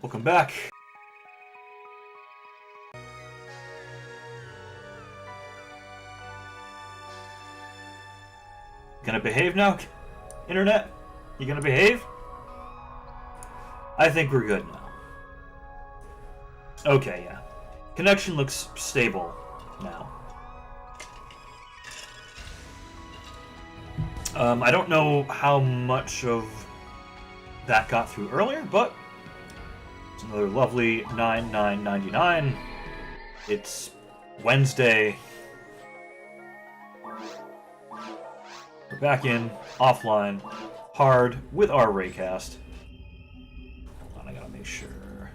Welcome back. Gonna behave now, Internet? You gonna behave? I think we're good now. Okay, yeah. Connection looks stable now. I don't know how much of that got through earlier, but it's another lovely 99.99. It's Wednesday. We're back in, offline, hard, with our RACAST. Hold on, I gotta make sure.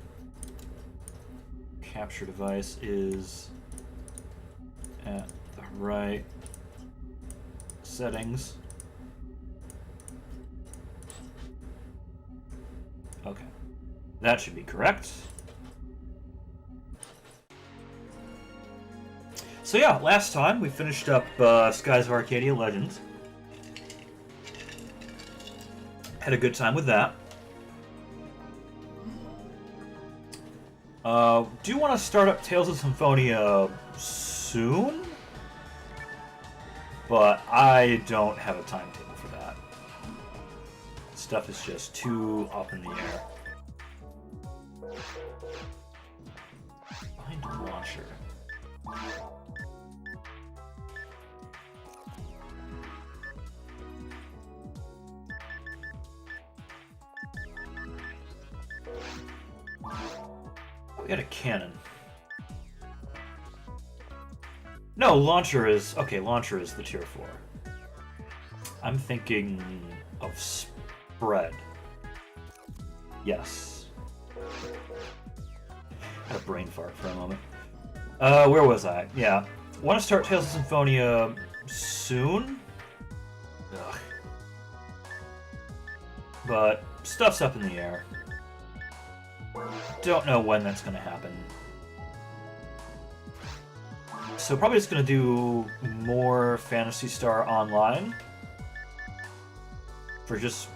Capture device is at the right settings. Okay. That should be correct. So yeah, last time we finished up Skies of Arcadia Legends. Had a good time with that. Do want to start up Tales of Symphonia soon, but I don't have a timetable for that. Stuff is just too up in the air. Find launcher. We got a cannon. No, launcher is... Okay, launcher is the tier 4. I'm thinking of spread. Yes. Had a brain fart for a moment. Where was I? Yeah. Want to start Tales of Symphonia soon? Ugh. But stuff's up in the air. Don't know when that's going to happen. So probably just going to do more Phantasy Star Online for just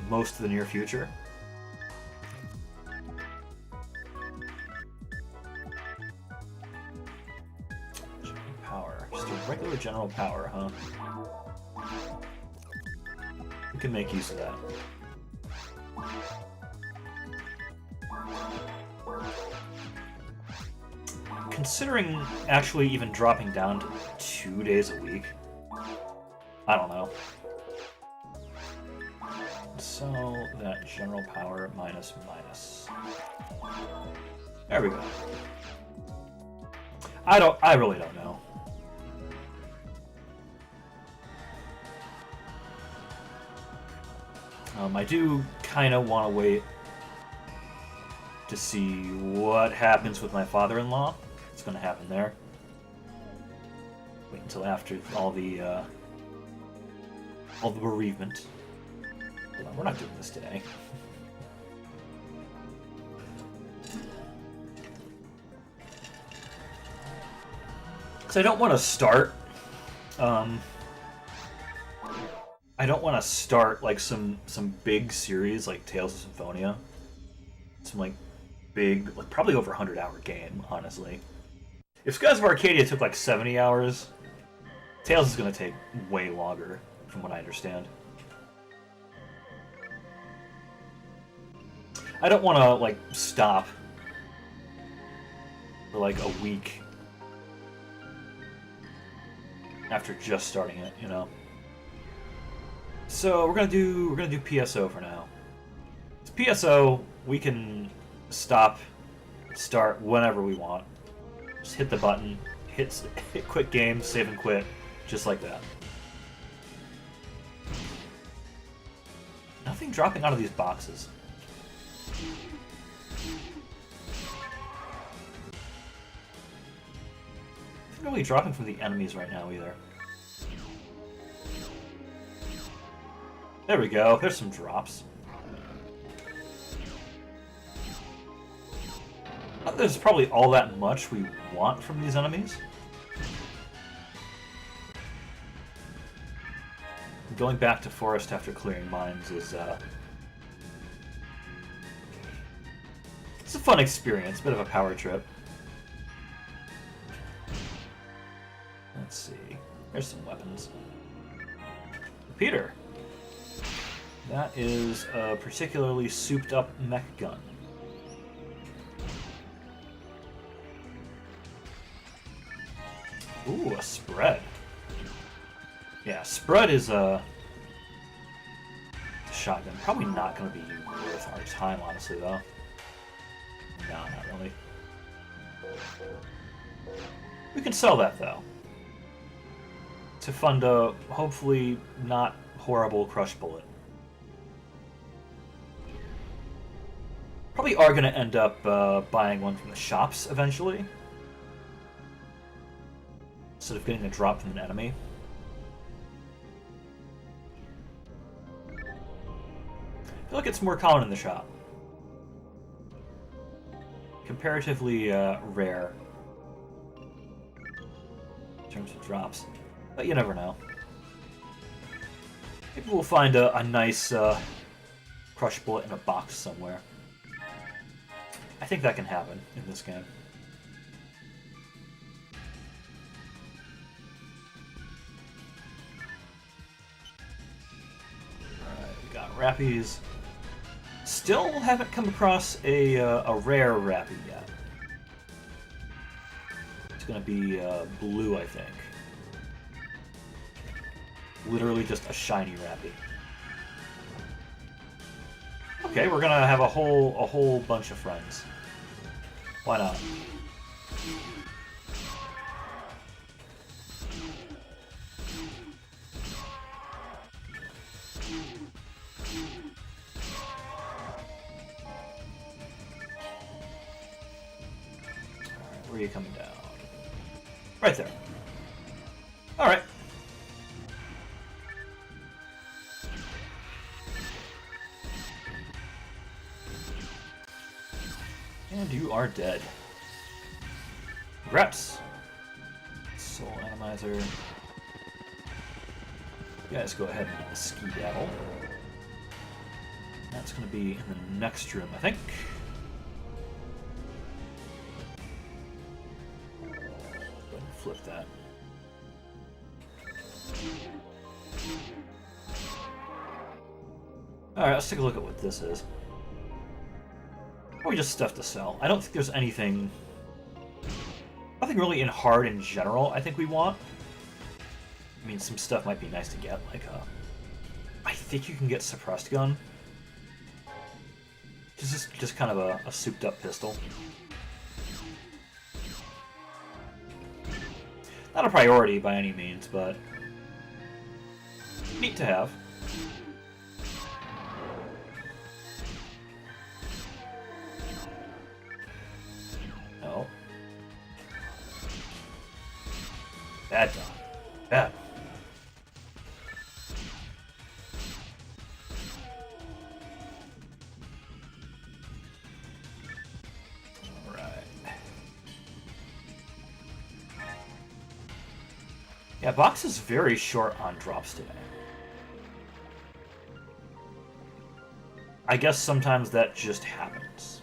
most of the near future. General power. Just a regular general power, huh? We can make use of that. Considering actually even dropping down to 2 days a week, I don't know. So that general power minus. There we go. I really don't know. I do kind of want to wait to see what happens with my father-in-law. What's going to happen there? Wait until after all the bereavement. Hold on, we're not doing this today. Because I don't want to start. I don't want to start like some big series like Tales of Symphonia. Some like big, like probably over 100-hour game, honestly. If Skies of Arcadia took like 70 hours, Tales is going to take way longer, from what I understand. I don't want to like stop for like a week after just starting it, you know. So we're gonna do PSO for now. It's PSO. We can start whenever we want. Just hit the button, hit quit game, save and quit, just like that. Nothing dropping out of these boxes. Nothing really dropping from the enemies right now either. There we go, there's some drops. Not that there's probably all that much we want from these enemies. Going back to forest after clearing mines is It's a fun experience, bit of a power trip. Let's see. There's some weapons. Peter. That is a particularly souped up mech gun. Ooh, a spread. Yeah, spread is a shotgun. Probably not going to be worth our time, honestly, though. No, not really. We can sell that, though. To fund a, hopefully, not horrible crush bullet. Probably are going to end up buying one from the shops, eventually. Instead of getting a drop from an enemy. I feel like it's more common in the shop. Comparatively rare in terms of drops, but you never know. Maybe we'll find a nice crush bullet in a box somewhere. I think that can happen in this game. Alright, we got Rappies. Still haven't come across a rare Rappy yet. It's gonna be blue, I think. Literally just a shiny Rappy. Okay, we're gonna have a whole bunch of friends. Why not? Where are you coming down? Right there. Alright. And you are dead. Congrats! Soul Atomizer. You guys go ahead and skedaddle. That's going to be in the next room, I think. Go ahead and flip that. Alright, let's take a look at what this is. Probably just stuff to sell. I don't think there's anything really in hard in general I think we want. I mean, some stuff might be nice to get, like I think you can get suppressed gun. Just kind of a souped up pistol. Not a priority by any means, but neat to have. No. Bad dog. Bad. Yeah, box is very short on drops today. I guess sometimes that just happens.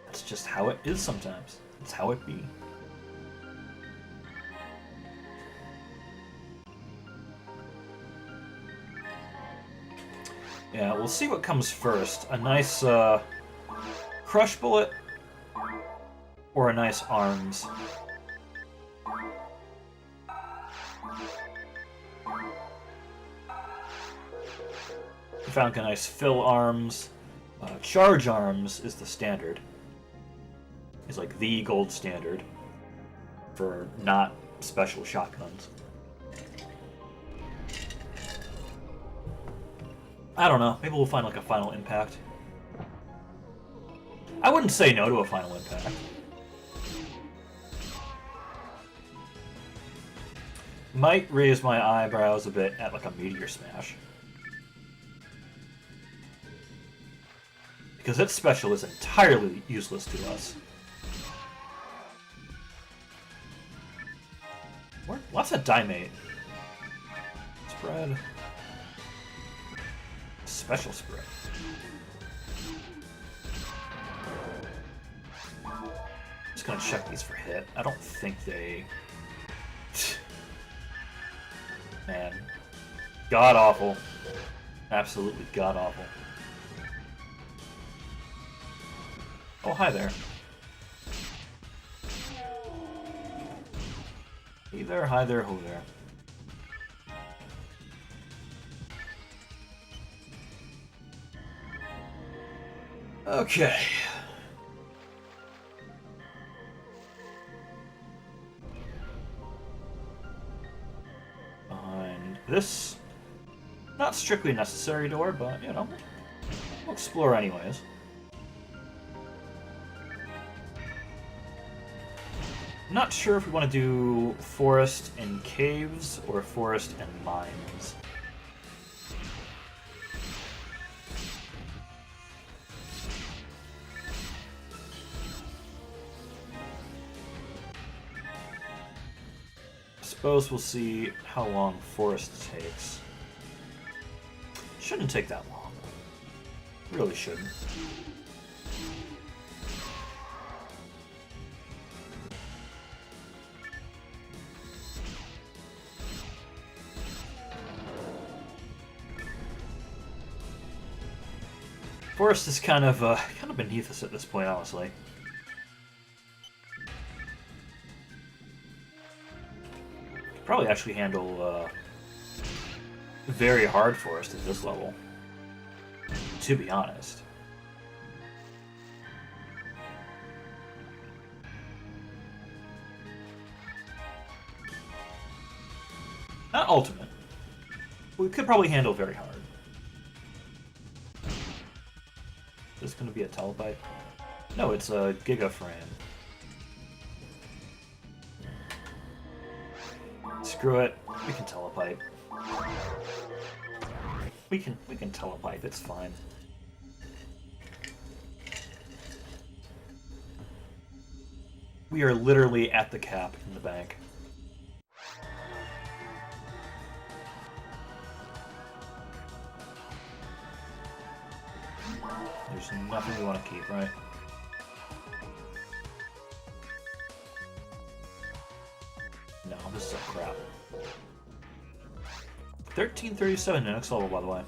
That's just how it is sometimes. That's how it be. Yeah, we'll see what comes first. A nice crush bullet or a nice arms. Found a nice fill arms. Charge arms is the standard. It's like the gold standard for not special shotguns. I don't know. Maybe we'll find like a final impact. I wouldn't say no to a final impact. Might raise my eyebrows a bit at like a meteor smash. Because its special is entirely useless to us. What's a dimate? Spread. Special spread. just gonna check these for hit. I don't think they... Man. God-awful. Absolutely god-awful. Oh, hi there. Hey there, hi there, ho there. Okay. Behind this, not strictly necessary door, but, you know, we'll explore anyways. Not sure if we want to do forest and caves or forest and mines. Suppose we'll see how long forest takes. Shouldn't take that long. Really shouldn't. Forest is kind of beneath us at this point, honestly. Probably actually handle very hard forest at this level, to be honest. Not ultimate. We could probably handle very hard. Is this going to be a telepipe? No, it's a Giga Frame. Screw it. We can telepipe. We can telepipe. It's fine. We are literally at the cap in the bank. There's nothing we want to keep, right? No, this is a crap. 1337 next level, by the way.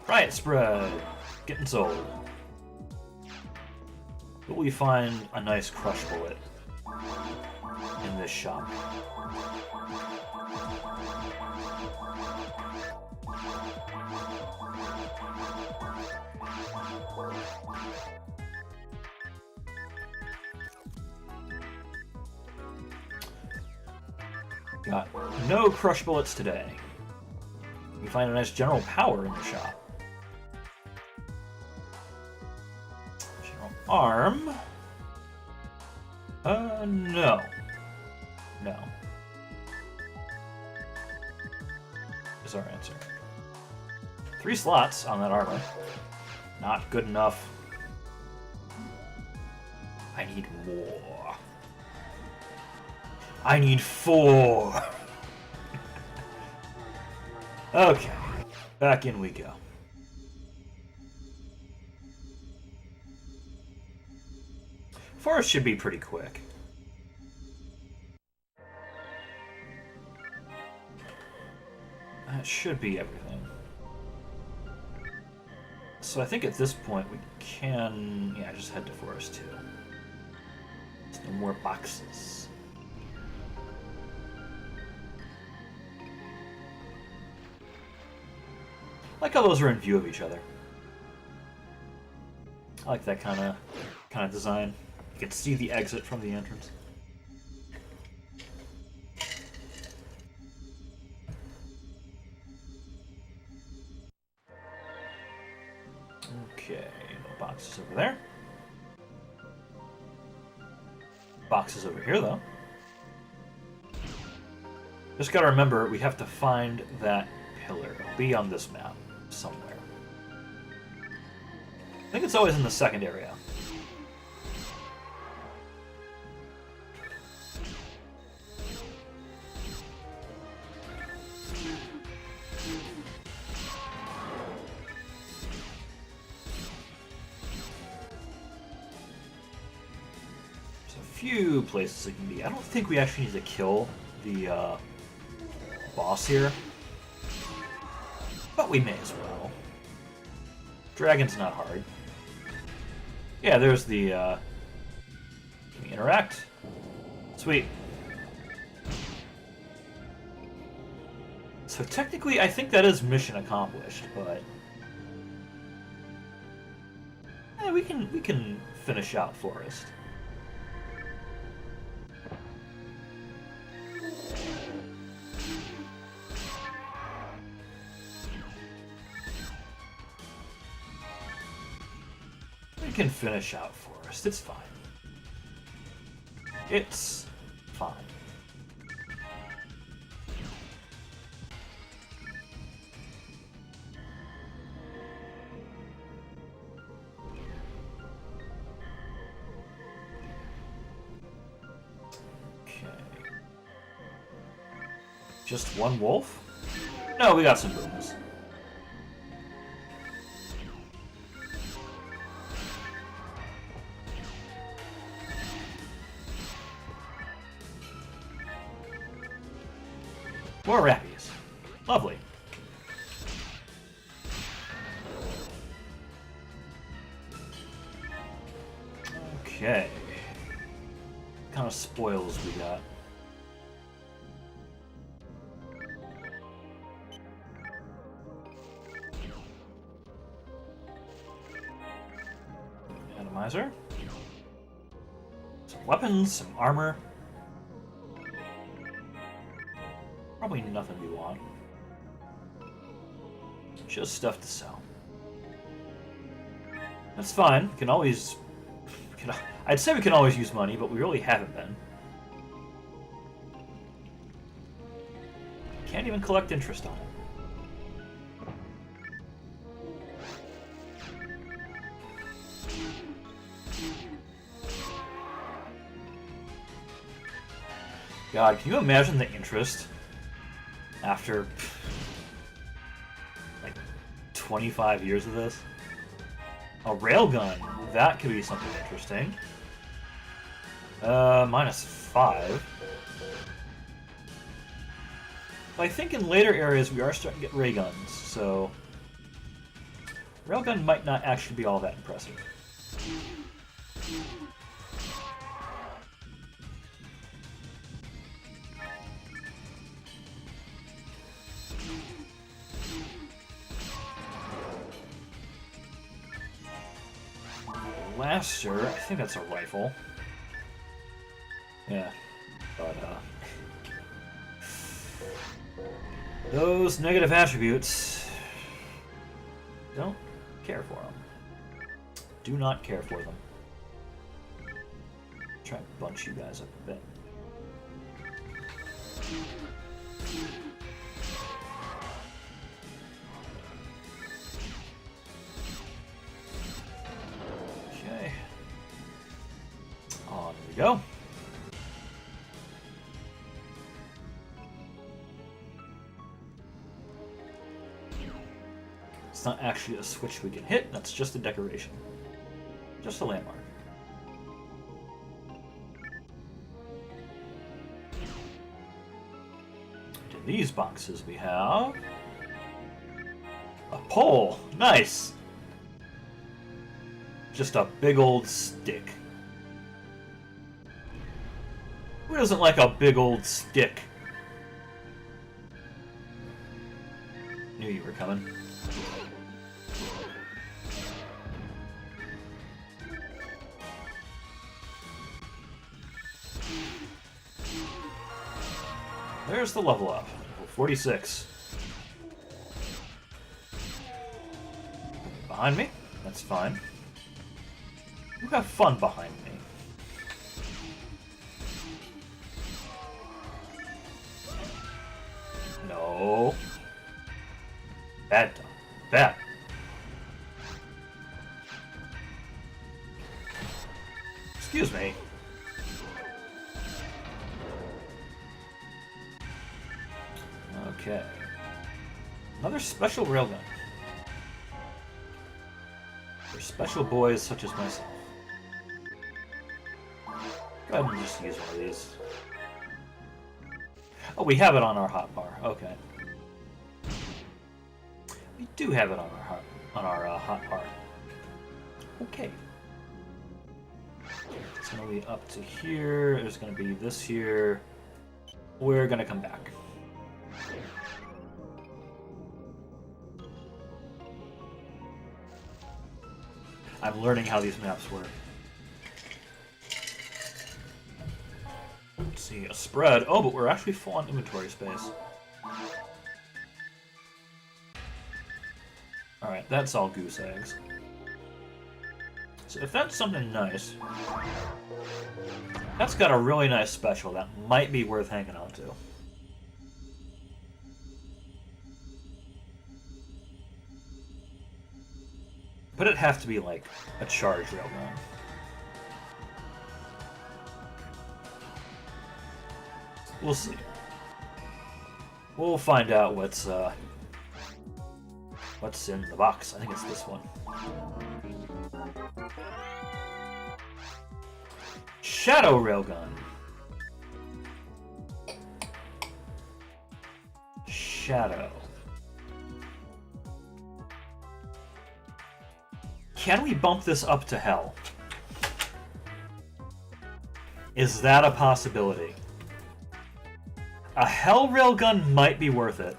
Riot Spread! Getting sold. But we find a nice crush bullet in this shop. Got no crush bullets today. You find a nice general power in the shop. General arm. No. No. Is our answer. 3 slots on that armor. Not good enough. I need more. I need 4! Okay. Back in we go. Forest should be pretty quick. That should be everything. So I think at this point we can... yeah, just head to Forest 2. There's no more boxes. I like how those are in view of each other. I like that kind of design. You can see the exit from the entrance. Okay, no boxes over there. Boxes over here, though. Just gotta remember, we have to find that pillar. It'll be on this map somewhere. I think it's always in the second area. few places it can be. I don't think we actually need to kill the boss here, but we may as well. Dragon's not hard. Yeah, there's the, can we interact? Sweet. So technically, I think that is mission accomplished, but we can finish out Forest. We can finish out Forest. It's fine. It's fine. Just one wolf? No, we got some booms. More rappies. Lovely. Okay. What kind of spoils we got? Atomizer. Some weapons, some armor. Probably nothing we want. Just stuff to sell. That's fine. We can always... I'd say we can always use money, but we really haven't been. Can't even collect interest on it. God, can you imagine the interest after like 25 years of this? A railgun, that could be something interesting. -5. But I think in later areas we are starting to get ray guns, so railgun might not actually be all that impressive. Blaster, I think that's a rifle. Yeah, but those negative attributes, don't care for them. Do not care for them. Try and bunch you guys up a bit. Okay. On we go. It's not actually a switch we can hit, that's just a decoration. Just a landmark. In these boxes we have a pole. Nice! Just a big old stick. Who doesn't like a big old stick? Knew you were coming. There's the level up. 46. Behind me? That's fine. You have fun behind me. No. Bad done. Bad. Excuse me. Okay. Another special railgun. For special boys such as myself. Go ahead and just use one of these. Oh, we have it on our hotbar. Okay. We do have it on our hotbar. Okay. It's gonna be up to here. There's gonna be this here. We're gonna come back. I'm learning how these maps work. Let's see, a spread. Oh, but we're actually full on inventory space. Alright, that's all goose eggs. So if that's something nice, that's got a really nice special that might be worth hanging on to. But it'd have to be like a charge railgun. We'll see. We'll find out what's in the box. I think it's this one. Shadow railgun. Shadow. Can we bump this up to hell? Is that a possibility? A hell railgun might be worth it.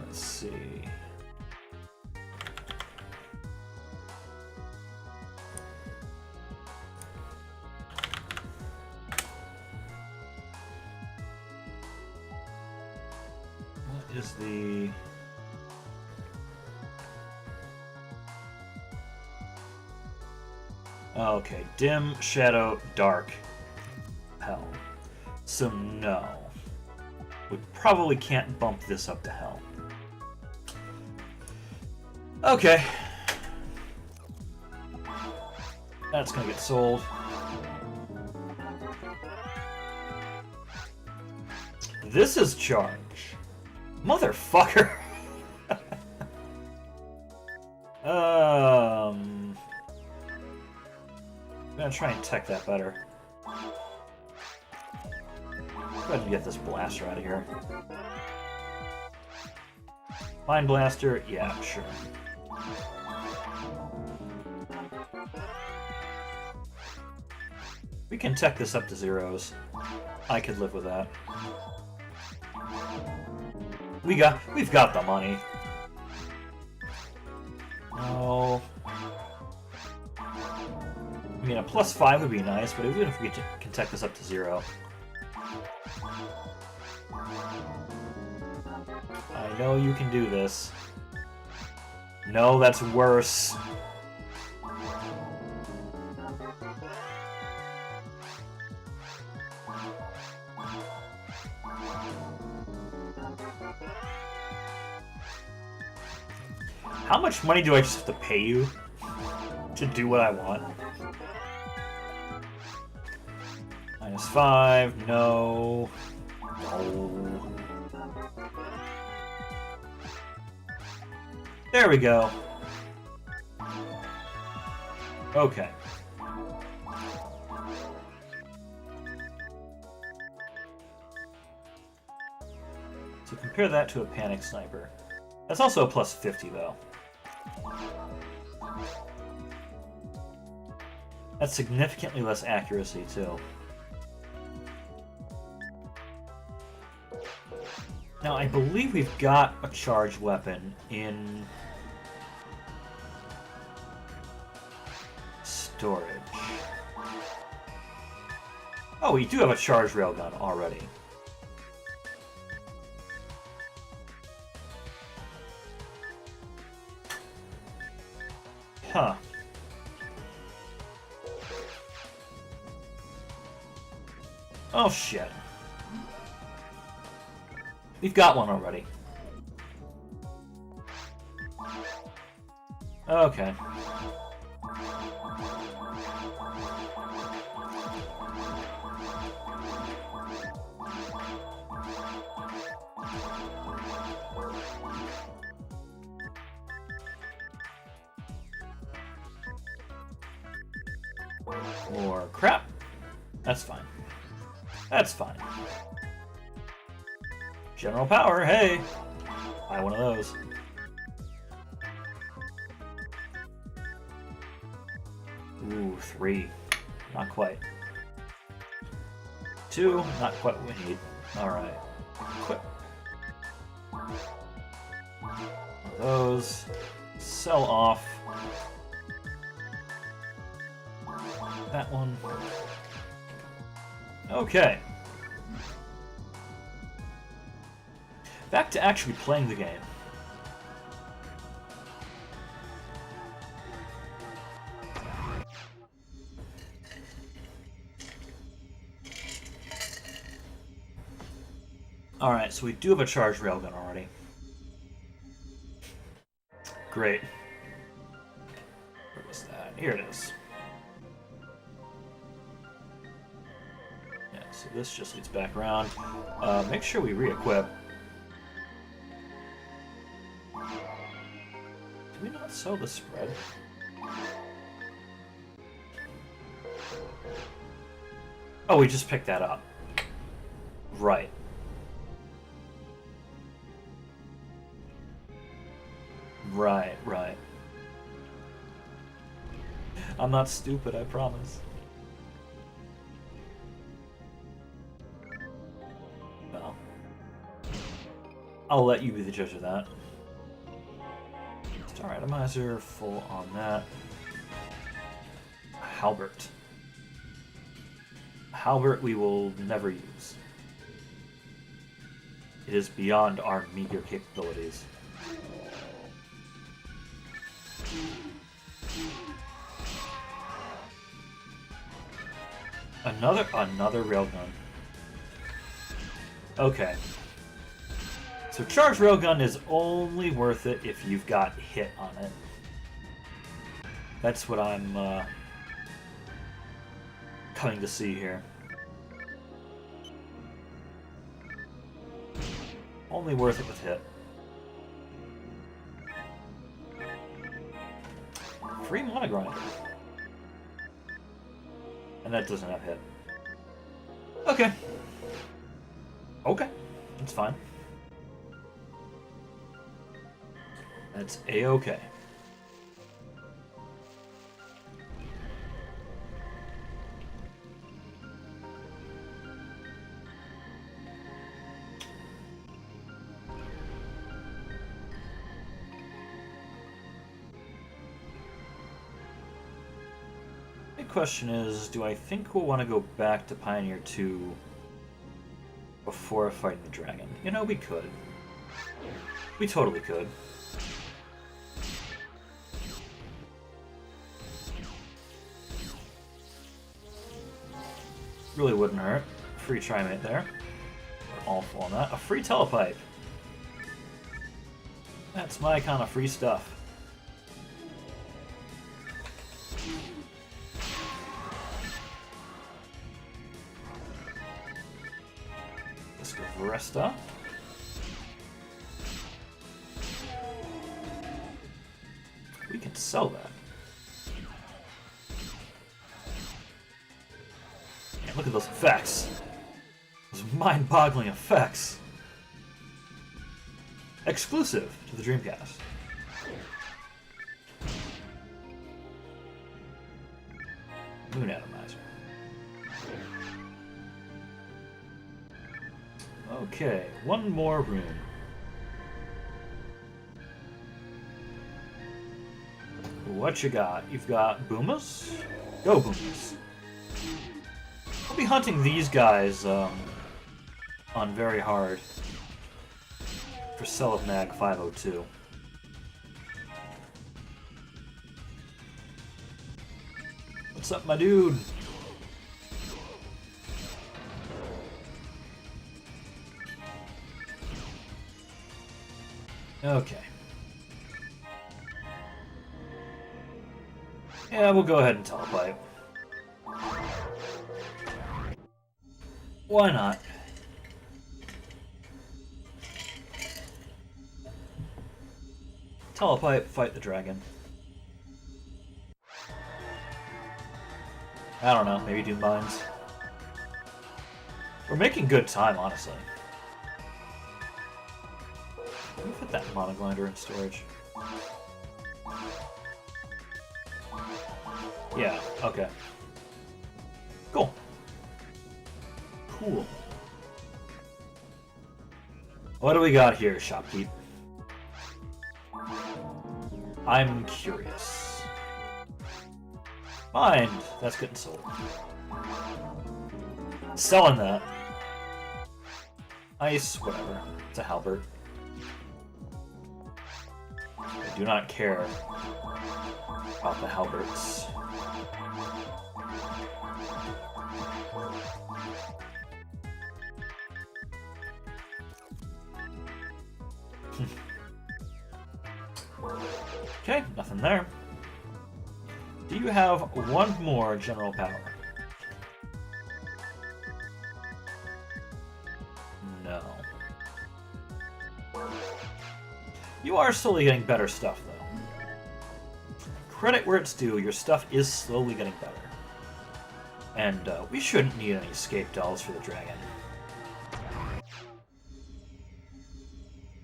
Let's see. What is the... Okay, dim, shadow, dark, hell. So no. We probably can't bump this up to hell. Okay. That's gonna get sold. This is charge. Motherfucker. I'm gonna try and tech that better. Go ahead and get this blaster out of here. Mine blaster? Yeah, sure. We can tech this up to zeros. I could live with that. We've got the money. Oh. I mean, a +5 would be nice, but even if we can tech this up to 0. I know you can do this. No, that's worse. How much money do I just have to pay you to do what I want? -5, no. No. There we go. Okay. So compare that to a panic sniper. That's also a +50 though. That's significantly less accuracy too. Now, I believe we've got a charged weapon in storage. Oh, we do have a charged railgun already. Huh. Oh, shit. We've got one already. Okay. More crap. That's fine. That's fine. General power, hey! Buy one of those. Ooh, 3. Not quite. 2, not quite what we need. Alright. Equip. Those. Sell off. That one. Okay. Back to actually playing the game. Alright, so we do have a charged railgun already. Great. Where was that? Here it is. Yeah, so this just leads back around. Make sure we re-equip. Did we not sell the spread? Oh, we just picked that up. Right. Right, right. I'm not stupid, I promise. Well, I'll let you be the judge of that. Star Atomizer, full on that. Halbert. Halbert we will never use. It is beyond our meager capabilities. Another railgun. Okay. So charged railgun is only worth it if you've got hit on it. That's what I'm coming to see here. Only worth it with hit. Free mana grinder. And that doesn't have hit. Okay. Okay. That's fine. That's A-okay. Question is, do I think we'll want to go back to Pioneer 2 before fighting the dragon? You know, we could. We totally could. Really wouldn't hurt. Free Trimate there. We're all full on that. A free Telepipe. That's my kind of free stuff. Resta. We can sell that. Man, look at those effects. Those mind-boggling effects. Exclusive to the Dreamcast. Moon Atomizer. Okay, one more room. What you got? You've got Boomas? Go Boomas. I'll be hunting these guys on very hard for Cell of Mag 502. What's up, my dude? Okay. Yeah, we'll go ahead and Telepipe. Why not? Telepipe, fight the dragon. I don't know, maybe do mines. We're making good time, honestly. Let me put that monogrinder in storage. Yeah, okay. Cool. Cool. What do we got here, shopkeep? I'm curious. Mind, that's getting sold. Selling that. Ice, whatever. It's a halberd. I do not care about the halberds. Okay, nothing there. Do you have one more general power? No. You are slowly getting better stuff, though. Credit where it's due, your stuff is slowly getting better. And we shouldn't need any escape dolls for the dragon.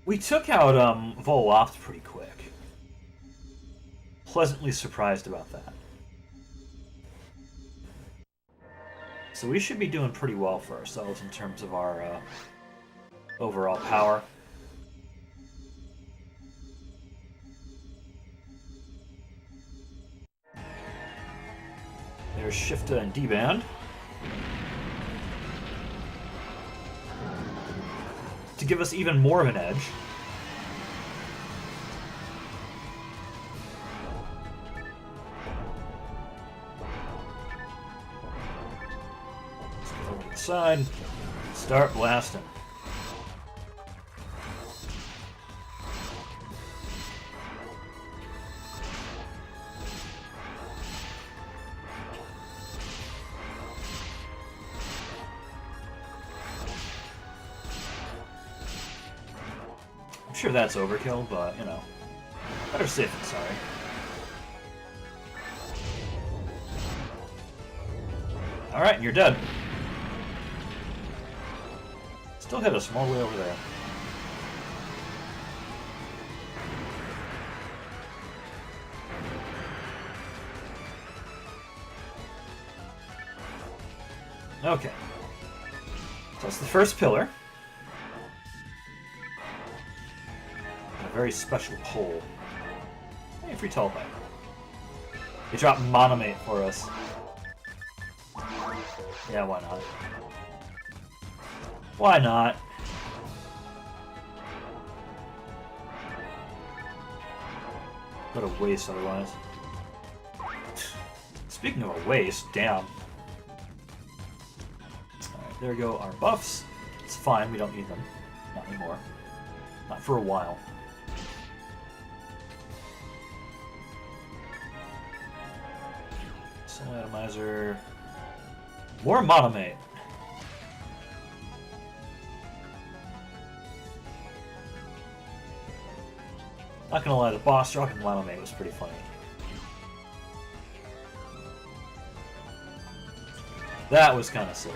We took out Vol pretty quick. Pleasantly surprised about that. So we should be doing pretty well for ourselves in terms of our overall power. There's Shifta and D-Band. To give us even more of an edge. Let's go to the side. Start blasting. I'm sure that's overkill, but, you know, better safe than sorry. Alright, you're dead. Still hit us from all the way over there. Okay. So that's the first pillar. A very special pole. Hey, free teleport. They dropped Monomate for us. Yeah, why not? Why not? What a waste otherwise. Speaking of a waste, damn. Alright, there go our buffs. It's fine, we don't need them. Not anymore. Not for a while. Soul Atomizer. More Monomate. Not gonna lie, the boss dropping Monomate was pretty funny. That was kind of silly.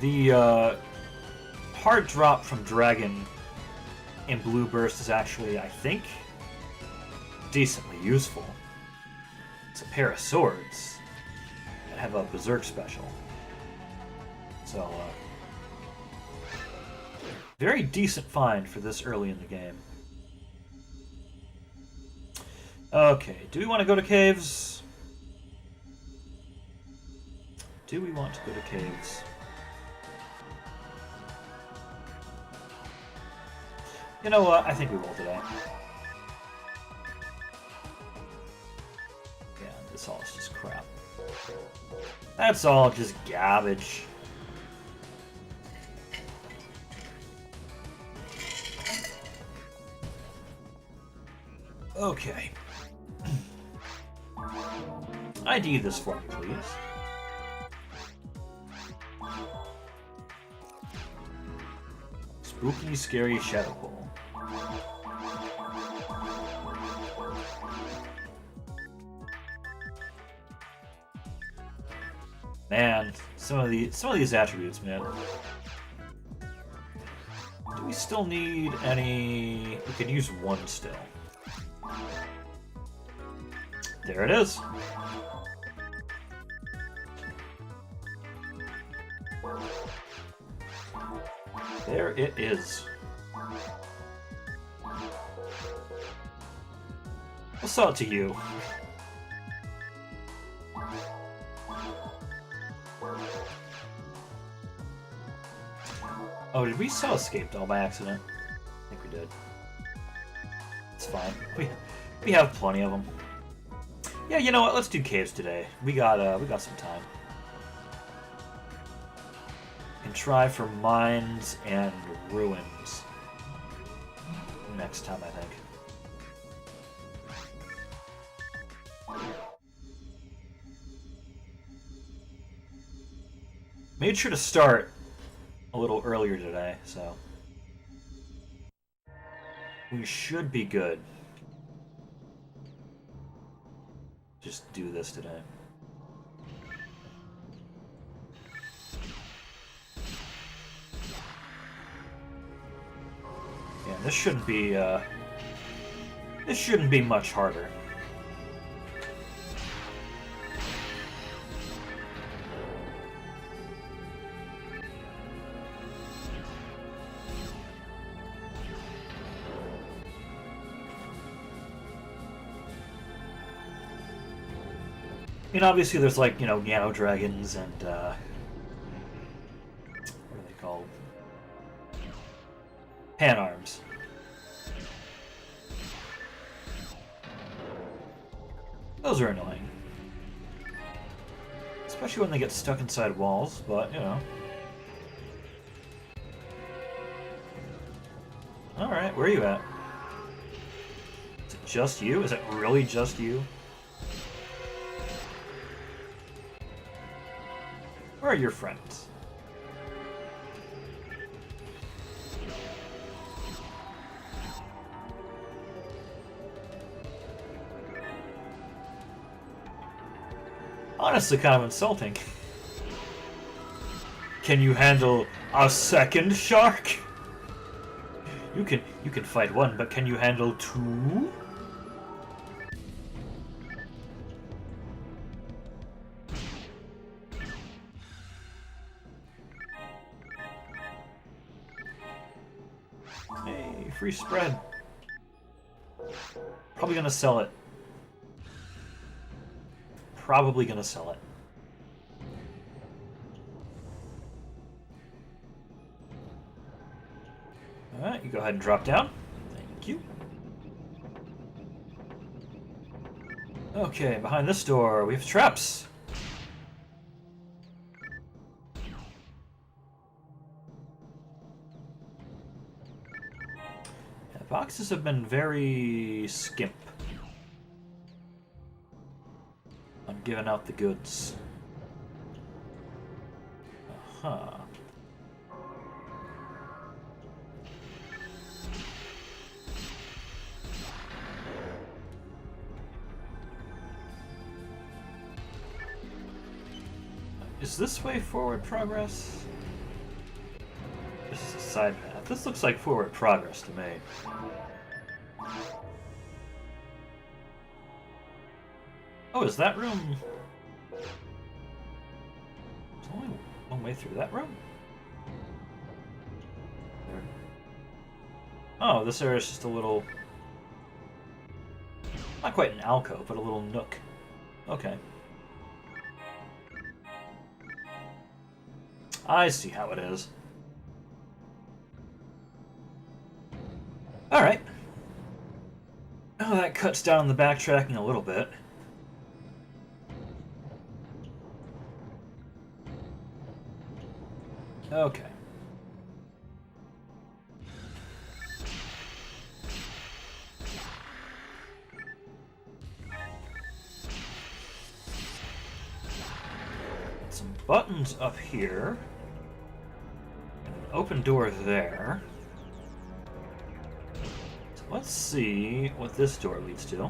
The hard drop from Dragon in Blue Burst is actually, I think, decently useful. It's a pair of swords that have a Berserk special. So, very decent find for this early in the game. Okay, do we want to go to caves? Do we want to go to caves? You know what? I think we will today. Yeah, this all is just crap. That's all just garbage. Okay. ID this for me, please. Spooky, scary shadow pole. Man, some of these attributes, man. Do we still need any? We could use one still. There it is. There it is. I'll sell it to you. Oh, did we sell Escape Doll by accident? I think we did. It's fine. We have plenty of them. Yeah, you know what? Let's do caves today. We got some time. And try for mines and ruins next time, I think. Made sure to start a little earlier today, so we should be good. Just do this today. Yeah, this shouldn't be much harder. I mean, obviously there's, like, you know, Nano Dragons and, what are they called? Pan Arms. Those are annoying. Especially when they get stuck inside walls, but, you know. Alright, where are you at? Is it just you? Is it really just you? Where are your friends? Honestly, kind of insulting. Can you handle a second shark? You can fight one, but can you handle two? Hey, free spread. Probably gonna sell it. Probably gonna sell it. Alright, you go ahead and drop down. Thank you. Okay, behind this door we have traps. Yeah, boxes have been very skimp on giving out the goods. Uh-huh. Is this way forward progress? This is a side path. This looks like forward progress to me. Oh, is that room... There's only one way through that room? There. Oh, this area is just a little... Not quite an alcove, but a little nook. Okay. I see how it is. Alright. Oh, that cuts down on the backtracking a little bit. Okay. Some buttons up here. An open door there. So let's see what this door leads to.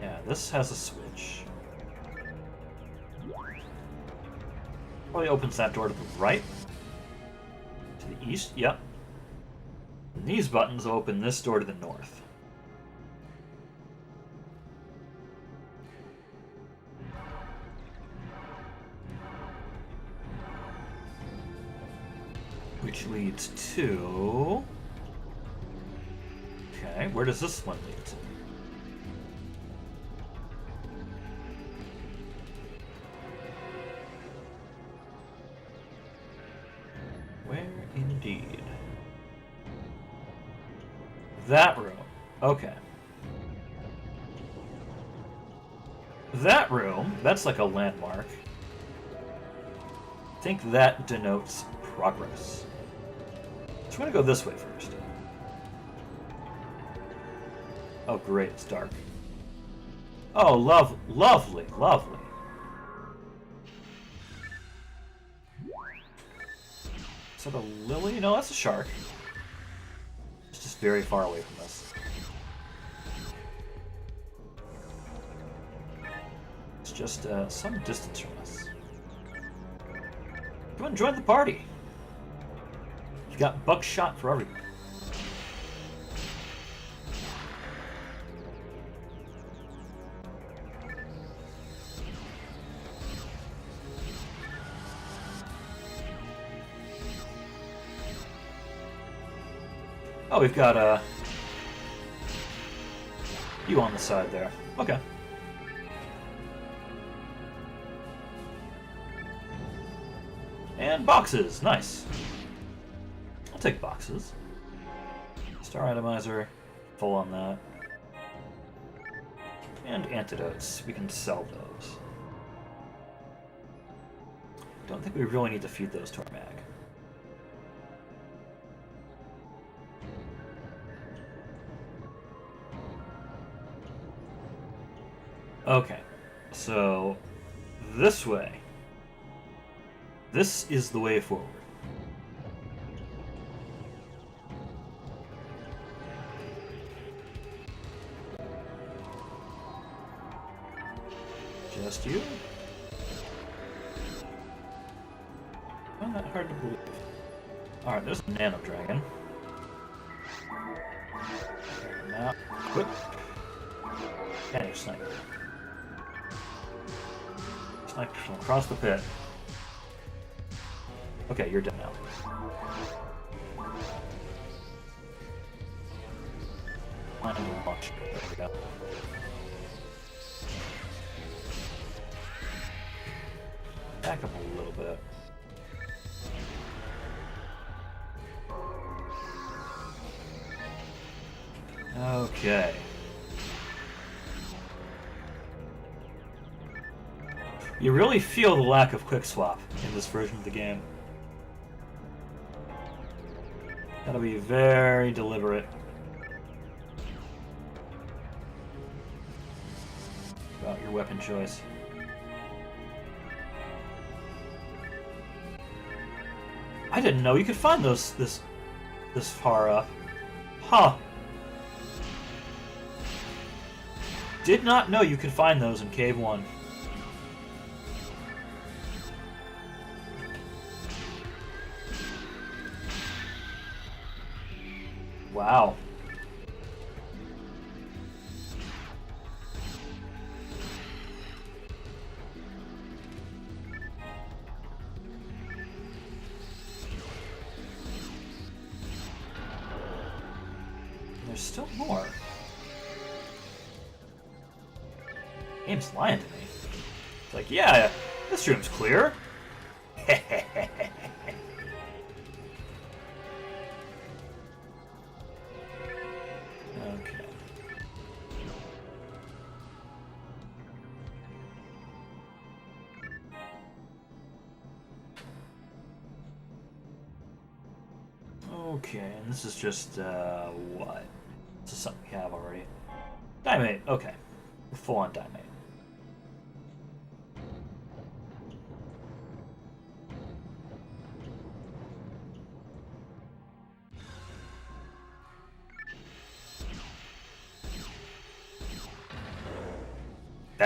Yeah, this has a switch. Probably opens that door to the right. To the east, yep. And these buttons open this door to the north. Which leads to... Okay, where does this one lead to? Where indeed? That room. Okay. That room, that's like a landmark. I think that denotes progress. So I'm gonna go this way first. Oh great, it's dark. Oh, lovely, lovely. Is that a lily? No, that's a shark. It's just very far away from us. It's just some distance from us. Come and join the party. You got buckshot for everyone. Oh, we've got you on the side there. Okay. And boxes, nice. I'll take boxes. Star atomizer, full on that. And antidotes, we can sell those. Don't think we really need to feed those to our mag. Okay, so this way. This is the way forward. Just you? Not that hard to believe. Alright, there's a nano dragon. Now, quick. And you sniper. Sniper from across the pit. Okay, you're dead now. Launch. There we go. Back up a little bit. Okay. You really feel the lack of quick swap in this version of the game. Gotta be very deliberate about your weapon choice. I didn't know you could find those this far up. Huh. Did not know you could find those in Cave 1. Wow. There's still more. Game's lying to me. It's like, yeah, this room's clear. Okay. Okay, and this is just, what? This is something we have already. Diamate, okay. We're full on diamate.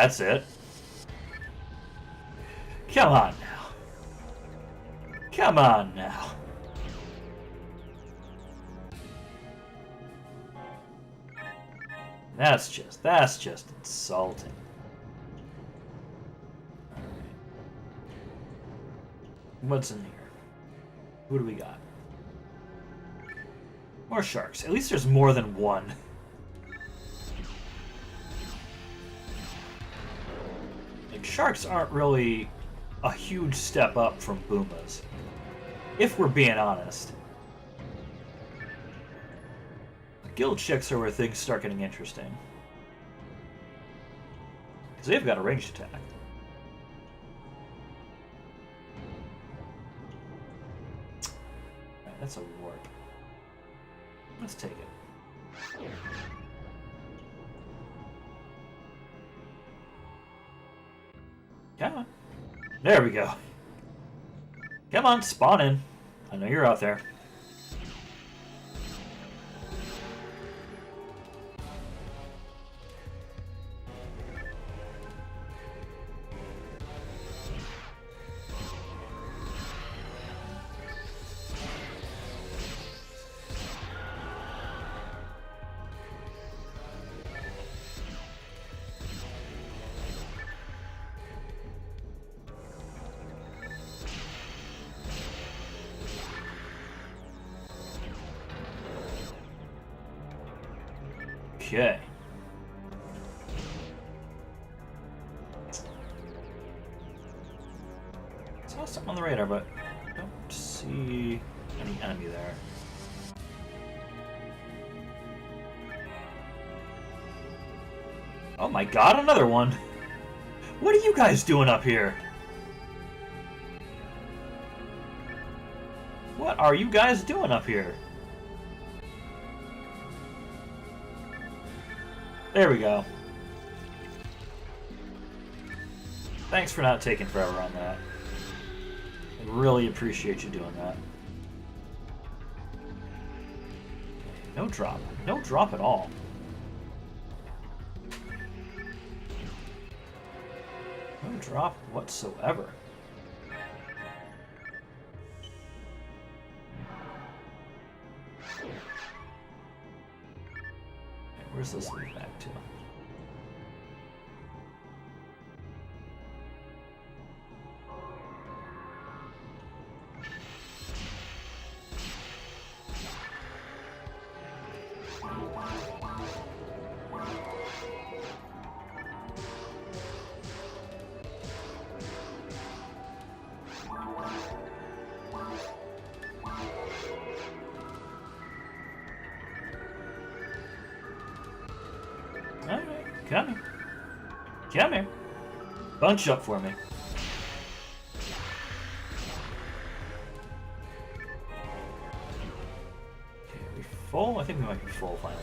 That's it. Come on now. Come on now. That's just insulting. All right. What's in here? Who do we got? More sharks. At least there's more than one. Like, sharks aren't really a huge step up from Boomas, if we're being honest. Guild chicks are where things start getting interesting. Because they've got a ranged attack. Alright, that's a warp. Let's take it. Come on. There we go. Come on, spawn in. I know you're out there. Okay. Saw something on the radar, but I don't see any enemy there. Oh my god, another one! What are you guys doing up here? What are you guys doing up here? There we go. Thanks for not taking forever on that. I really appreciate you doing that. No drop. No drop at all. No drop whatsoever. Where's this lead back to? Come here. Come here. Bunch up for me. Okay, are we full? I think we might be full finally.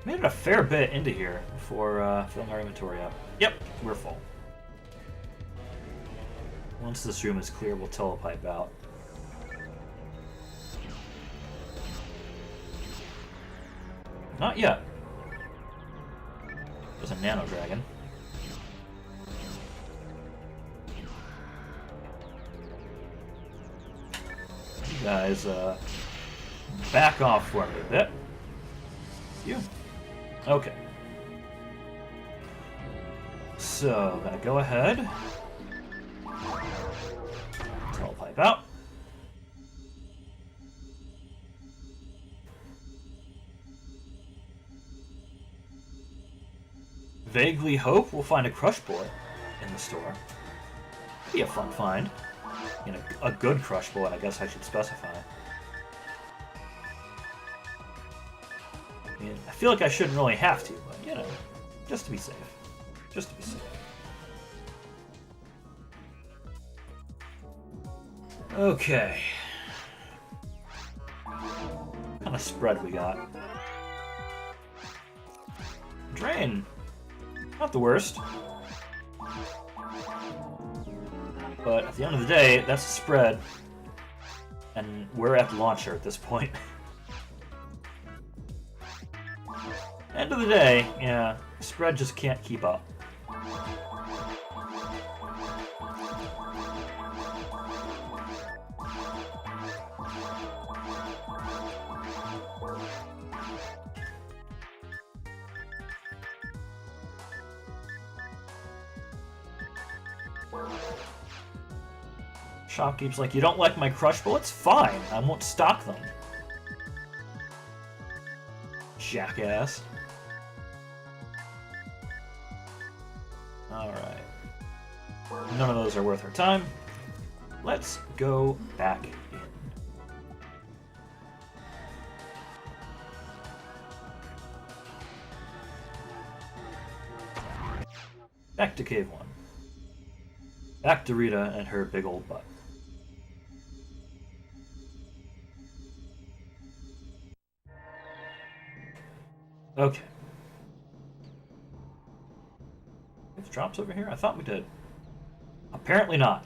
Made it a fair bit into here before filling our inventory up. Yep, we're full. Once this room is clear, we'll telepipe out. Not yet. There's a nano dragon. You guys, back off for me a bit. You. Okay. So, I'm gonna go ahead. Telepipe out. Vaguely hope we'll find a crush bullet in the store. Be a fun find. You know, a good crush bullet, I guess I should specify. I mean, I feel like I shouldn't really have to, but you know, just to be safe. Just to be safe. Okay. What kind of spread we got? Drain. Not the worst. But at the end of the day, that's a spread. And we're at the launcher at this point. End of the day, yeah, spread just can't keep up. Shopkeep's like, you don't like my crush bullets? Fine, I won't stock them. Jackass. Alright. None of those are worth our time. Let's go back in. Back to Cave 1. Back to Rita and her big old butt. Okay. There's drops over here? I thought we did. Apparently not.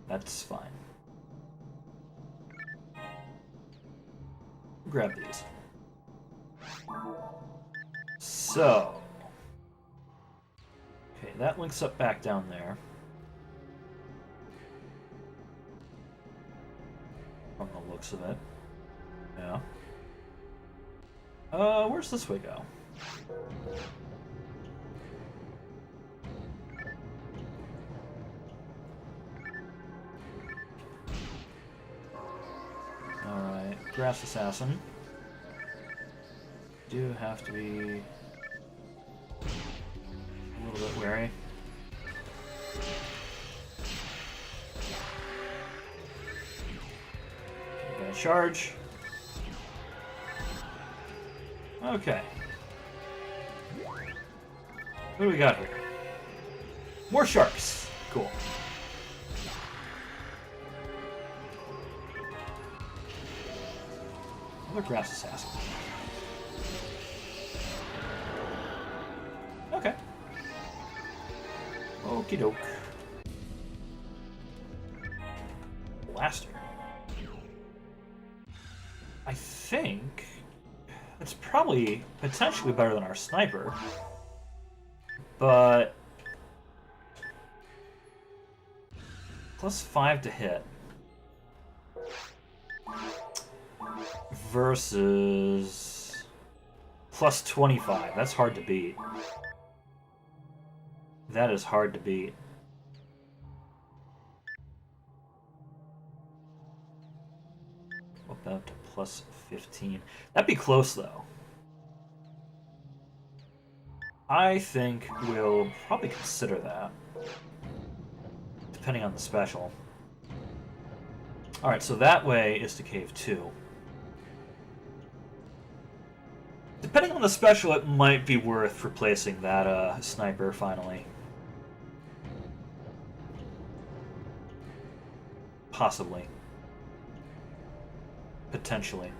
That's fine. Grab these. So. Okay, that links up back down there. From the looks of it. Yeah. Where's this way go? Alright, Grass Assassin. Do have to be a little bit wary. Gonna charge. Okay. What do we got here? More sharks. Cool. Another Grass Assassin. Okay. Okie doke. Blaster. I think it's probably potentially better than our sniper, but +5 to hit versus +25. That's hard to beat. That is hard to beat. Up that to +15. That'd be close, though. I think we'll probably consider that, depending on the special. Alright, so that way is to Cave 2. Depending on the special, it might be worth replacing that sniper, finally. Possibly. Potentially.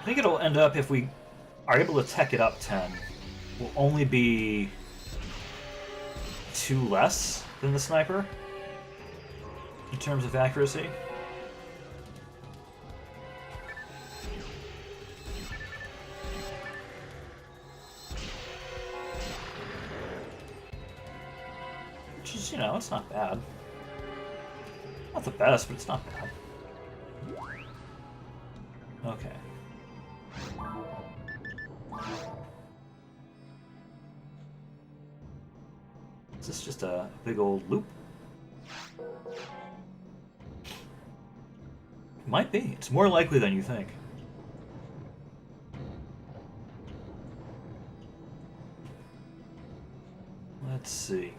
I think it'll end up, if we are able to tech it up 10, will only be 2 less than the sniper in terms of accuracy. Which is, you know, it's not bad. Not the best, but it's not bad. Okay. Is this just a big old loop? It might be. It's more likely than you think. Let's see.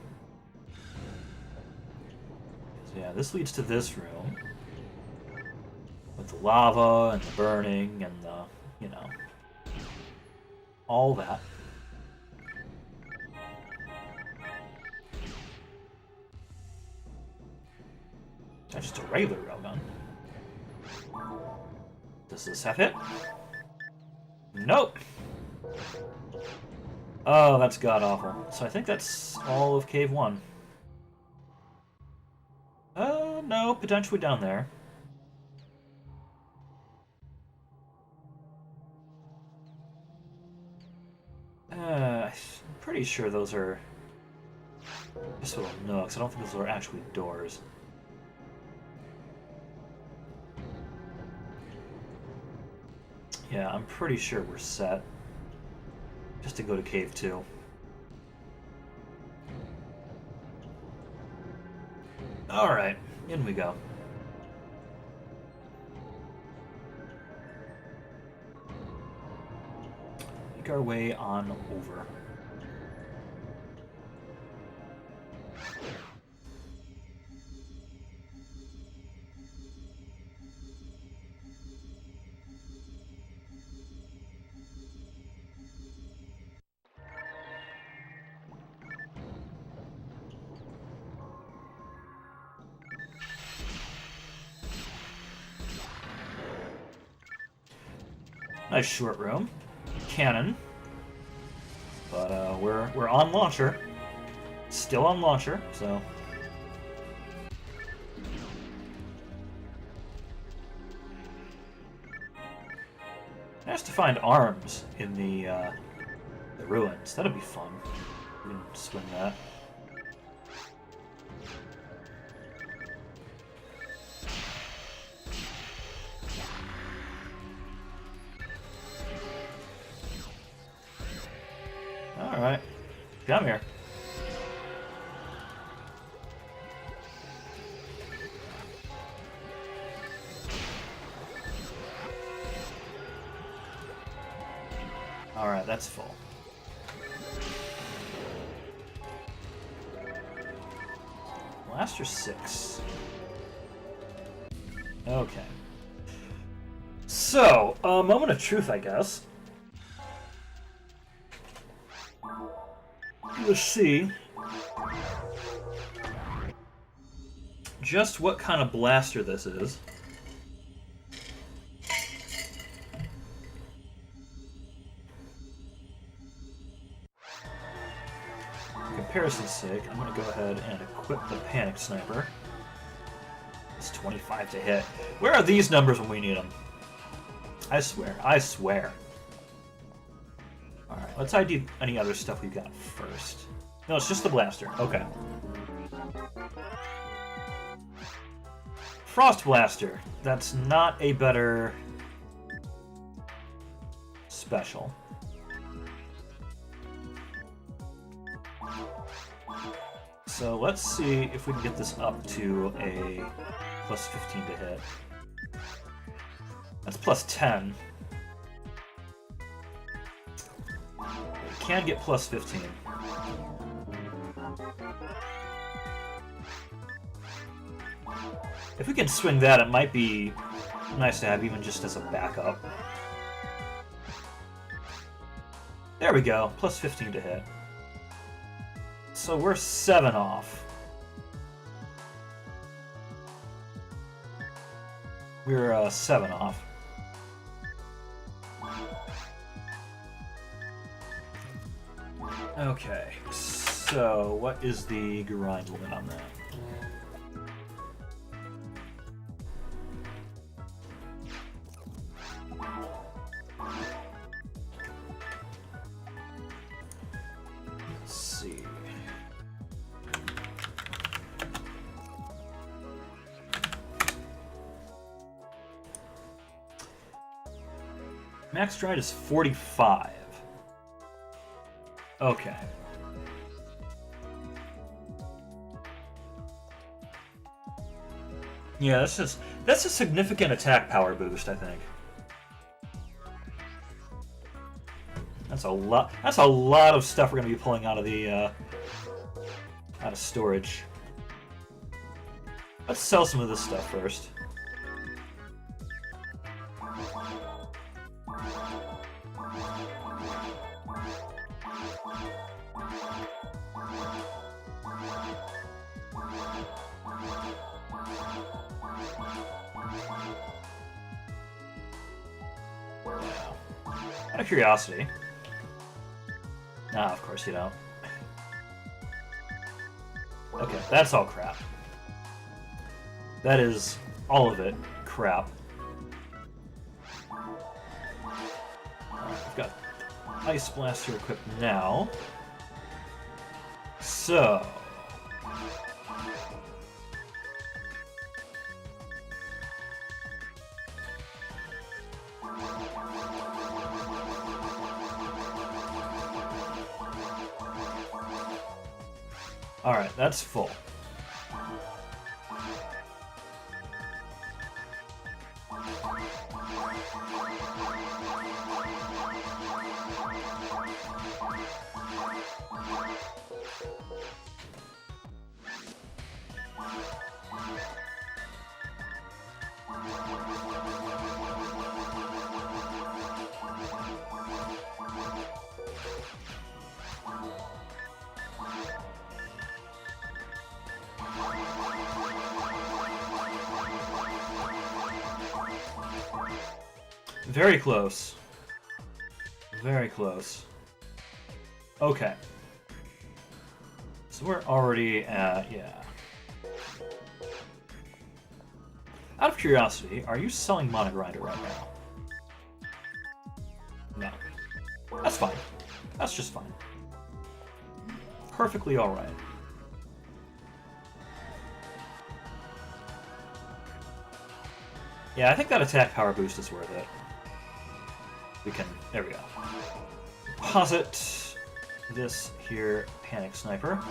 So yeah, this leads to this room. With the lava and the burning and the, you know, all that. That's just a regular railgun. Does this have hit? Nope. Oh, that's god-awful. So I think that's all of Cave 1. No, potentially down there. I'm pretty sure those are just little nooks. I don't think those are actually doors. Yeah, I'm pretty sure we're set. Just to go to Cave 2. Alright, in we go. Make our way on over. Nice short room. Cannon. But we're on launcher. Still on launcher, so. Nice to find arms in the ruins. That'd be fun. We can swing that. Alright. Come here. Alright, that's full. Blaster 6. Okay. So, moment of truth, I guess. Let's see just what kind of blaster this is. For comparison's sake, I'm going to go ahead and equip the Panic Sniper. It's 25 to hit. Where are these numbers when we need them? I swear, I swear. Alright, let's ID any other stuff we've got first. No, it's just the blaster. Okay. Frost Blaster. That's not a better special. So let's see if we can get this up to a plus 15 to hit. That's plus 10. Can get plus 15. If we can swing that, it might be nice to have even just as a backup. There we go, plus 15 to hit. So we're 7 off. We're 7 off. Okay, so what is the grind limit on that? Let's see. Max stride is 45. Okay. Yeah, that's a significant attack power boost, I think. That's a lot. That's a lot of stuff we're going to be pulling out of the out of storage. Let's sell some of this stuff first. Out of curiosity, Ah, of course you don't. Okay, that's all crap. That is all of it crap. I've got Ice Blaster equipped now. So... Alright, that's full. Very close. Very close. Okay. So we're already at, yeah. Out of curiosity, are you selling Mana Grinder right now? No. That's fine. That's just fine. Perfectly alright. Yeah, I think that attack power boost is worth it. We can... there we go. Deposit this here Panic Sniper.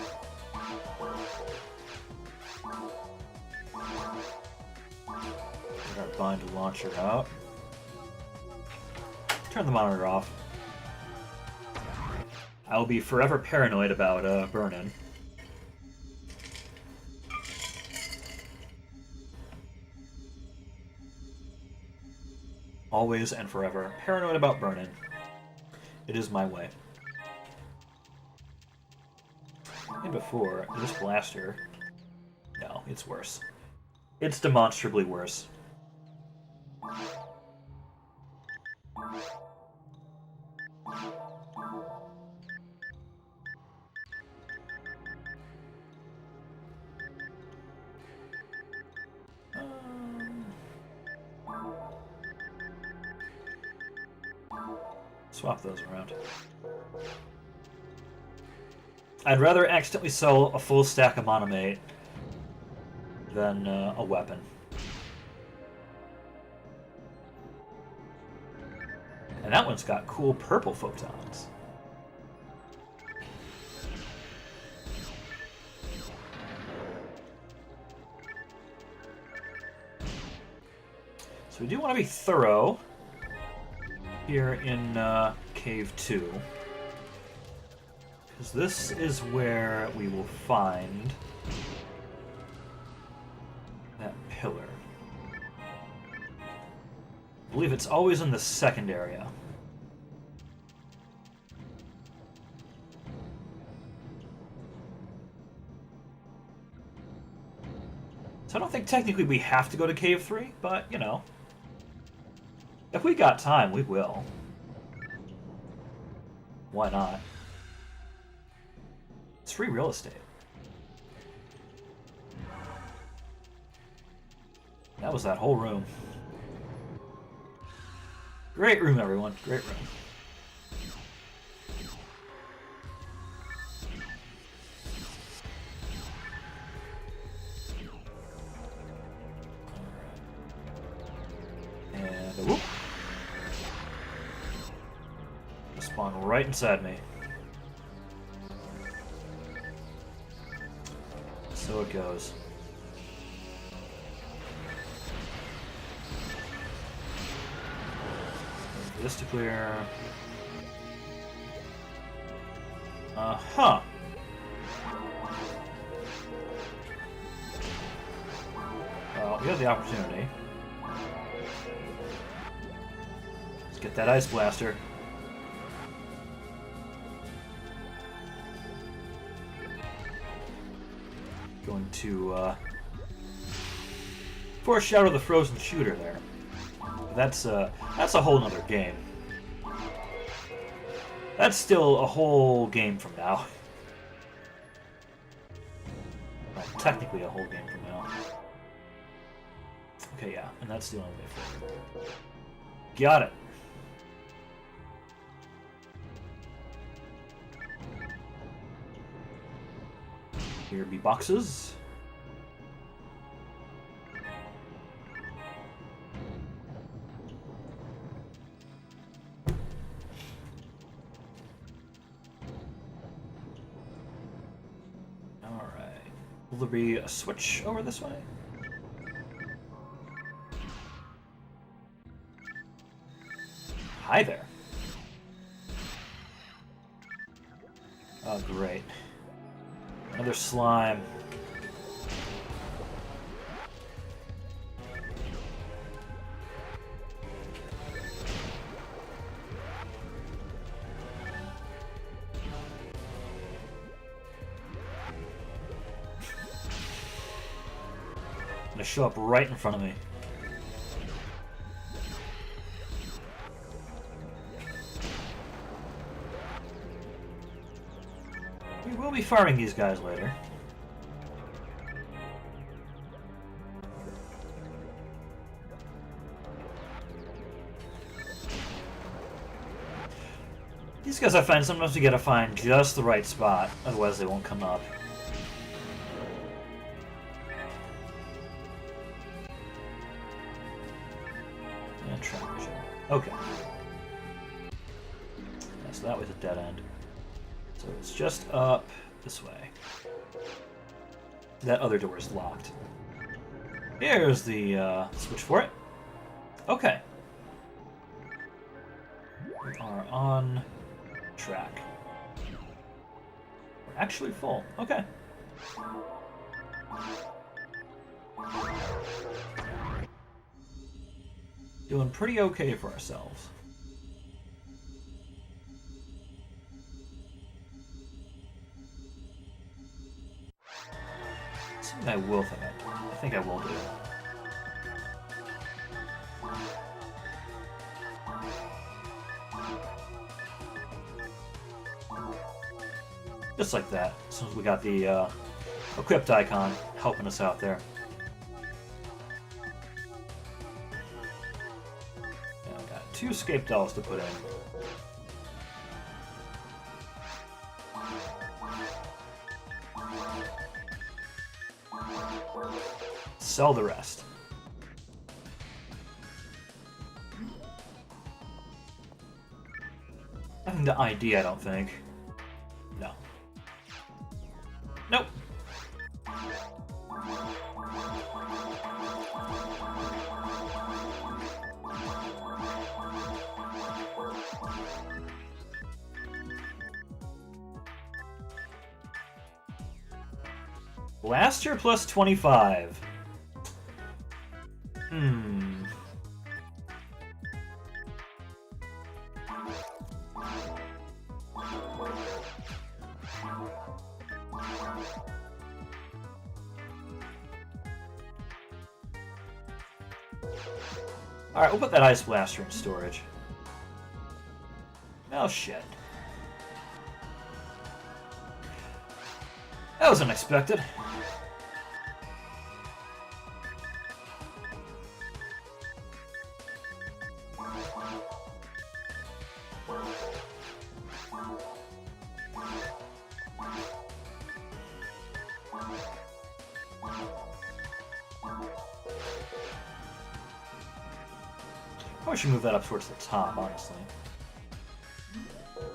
Get our bind launcher out. Turn the monitor off. I'll be forever paranoid about burn-in. Always and forever paranoid about burn-in. It is my way. And before, this blaster... no, it's worse. It's demonstrably worse. Swap those around. I'd rather accidentally sell a full stack of Monomate than a weapon. And that one's got cool purple photons. So we do want to be thorough here in Cave 2. Because this is where we will find that pillar. I believe it's always in the second area. So I don't think technically we have to go to Cave 3, but, you know. If we got time, we will. Why not? It's free real estate. That was that whole room. Great room, everyone. Great room. And whoop. Spawn right inside me. So it goes. This to clear. Huh. Well, we have the opportunity. Let's get that Ice Blaster. Going to foreshadow the frozen shooter there. That's a whole nother game. That's still a whole game from now. Well, technically a whole game from now. Okay, yeah, and that's the only way forward. Got it. Here be boxes. Alright. Will there be a switch over this way? Hi there. Oh, great. Another slime. Gonna show up right in front of me. We will be farming these guys later. These guys I find sometimes you gotta find just the right spot, otherwise they won't come up. And traction. Okay. Yeah, so that was a dead end. So it's just up this way. That other door is locked. Here's the switch for it. Okay. We are on track. We're actually full. Okay. Doing pretty okay for ourselves. Something I will think I think I will do. Just like that, since we got the equipped icon helping us out there. Yeah, we got 2 escape dolls to put in. Sell the rest. Nothing to ID, I don't think. No. Nope. Blaster plus 25. Alright, we'll put that Ice Blaster in storage. Oh, shit. That was unexpected. Probably should move that up towards the top, honestly.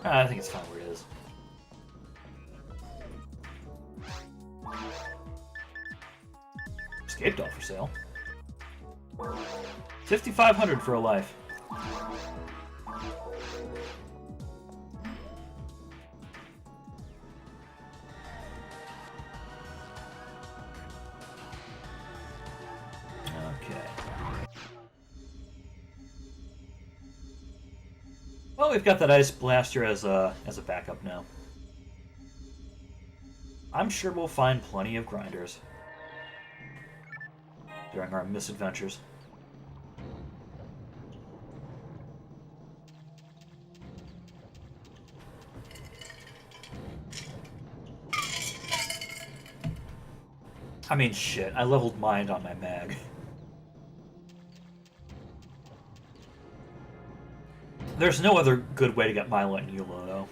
I think it's fine where it is. Escape doll for sale. 5,500 for a life. Well, we've got that Ice Blaster as a backup now. I'm sure we'll find plenty of grinders during our misadventures. I mean, shit, I leveled mind on my mag. There's no other good way to get Milo and Eula, though.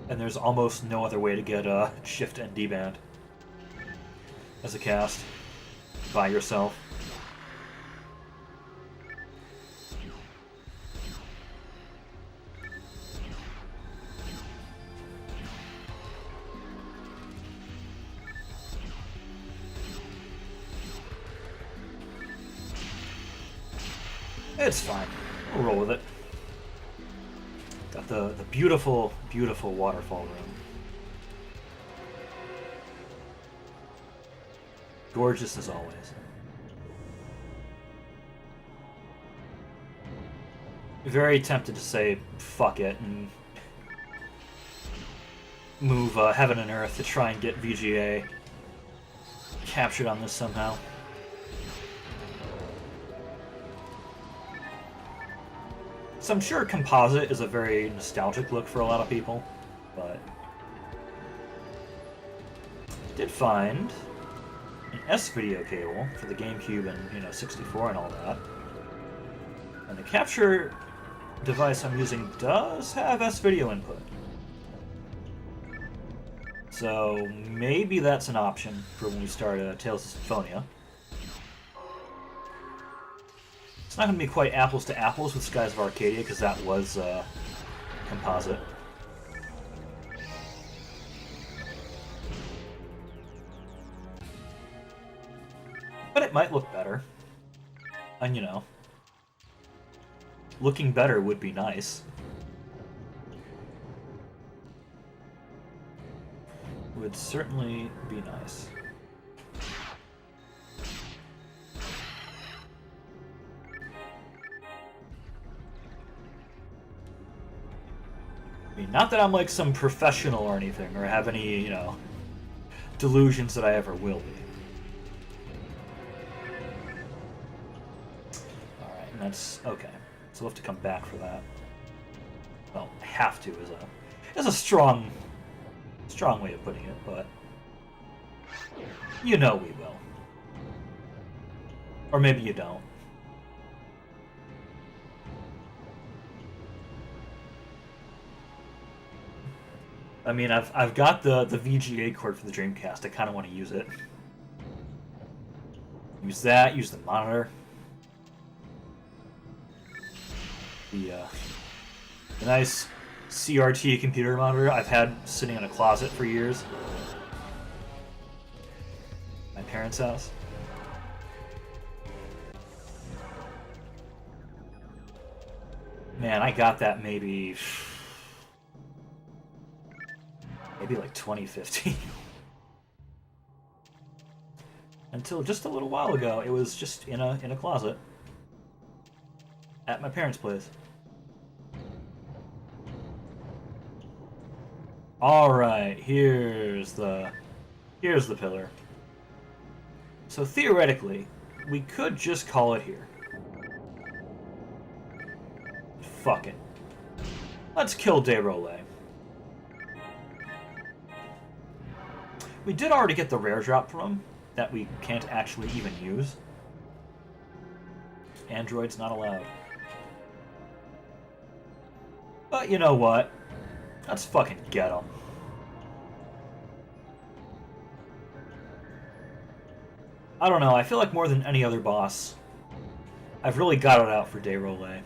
And there's almost no other way to get Shift and D-Band as a cast by yourself. It's fine. We'll roll with it. Got the beautiful, beautiful waterfall room. Gorgeous as always. Very tempted to say fuck it and move Heaven and Earth to try and get VGA captured on this somehow. So I'm sure composite is a very nostalgic look for a lot of people, but I did find an S-video cable for the GameCube and 64 and all that. And the capture device I'm using does have S-video input. So maybe that's an option for when we start Tales of Symphonia. It's not going to be quite apples to apples with Skies of Arcadia, because that was composite. But it might look better. And, looking better would be nice. Would certainly be nice. I mean, not that I'm like some professional or anything, or have any, delusions that I ever will be. Alright, and that's okay. So we'll have to come back for that. Well, have to is a strong way of putting it, but we will. Or maybe you don't. I mean, I've got the VGA cord for the Dreamcast. I kind of want to use it. Use that. Use the monitor. The nice CRT computer monitor I've had sitting in a closet for years. My parents' house. Man, I got that maybe like 2015. Until just a little while ago, it was just in a closet at my parents' place. All right, here's the pillar. So theoretically, we could just call it here. Fuck it. Let's kill Desrolais. We did already get the rare drop from him that we can't actually even use. Android's not allowed. But you know what? Let's fucking get him. I don't know, I feel like more than any other boss, I've really got it out for Desrolais.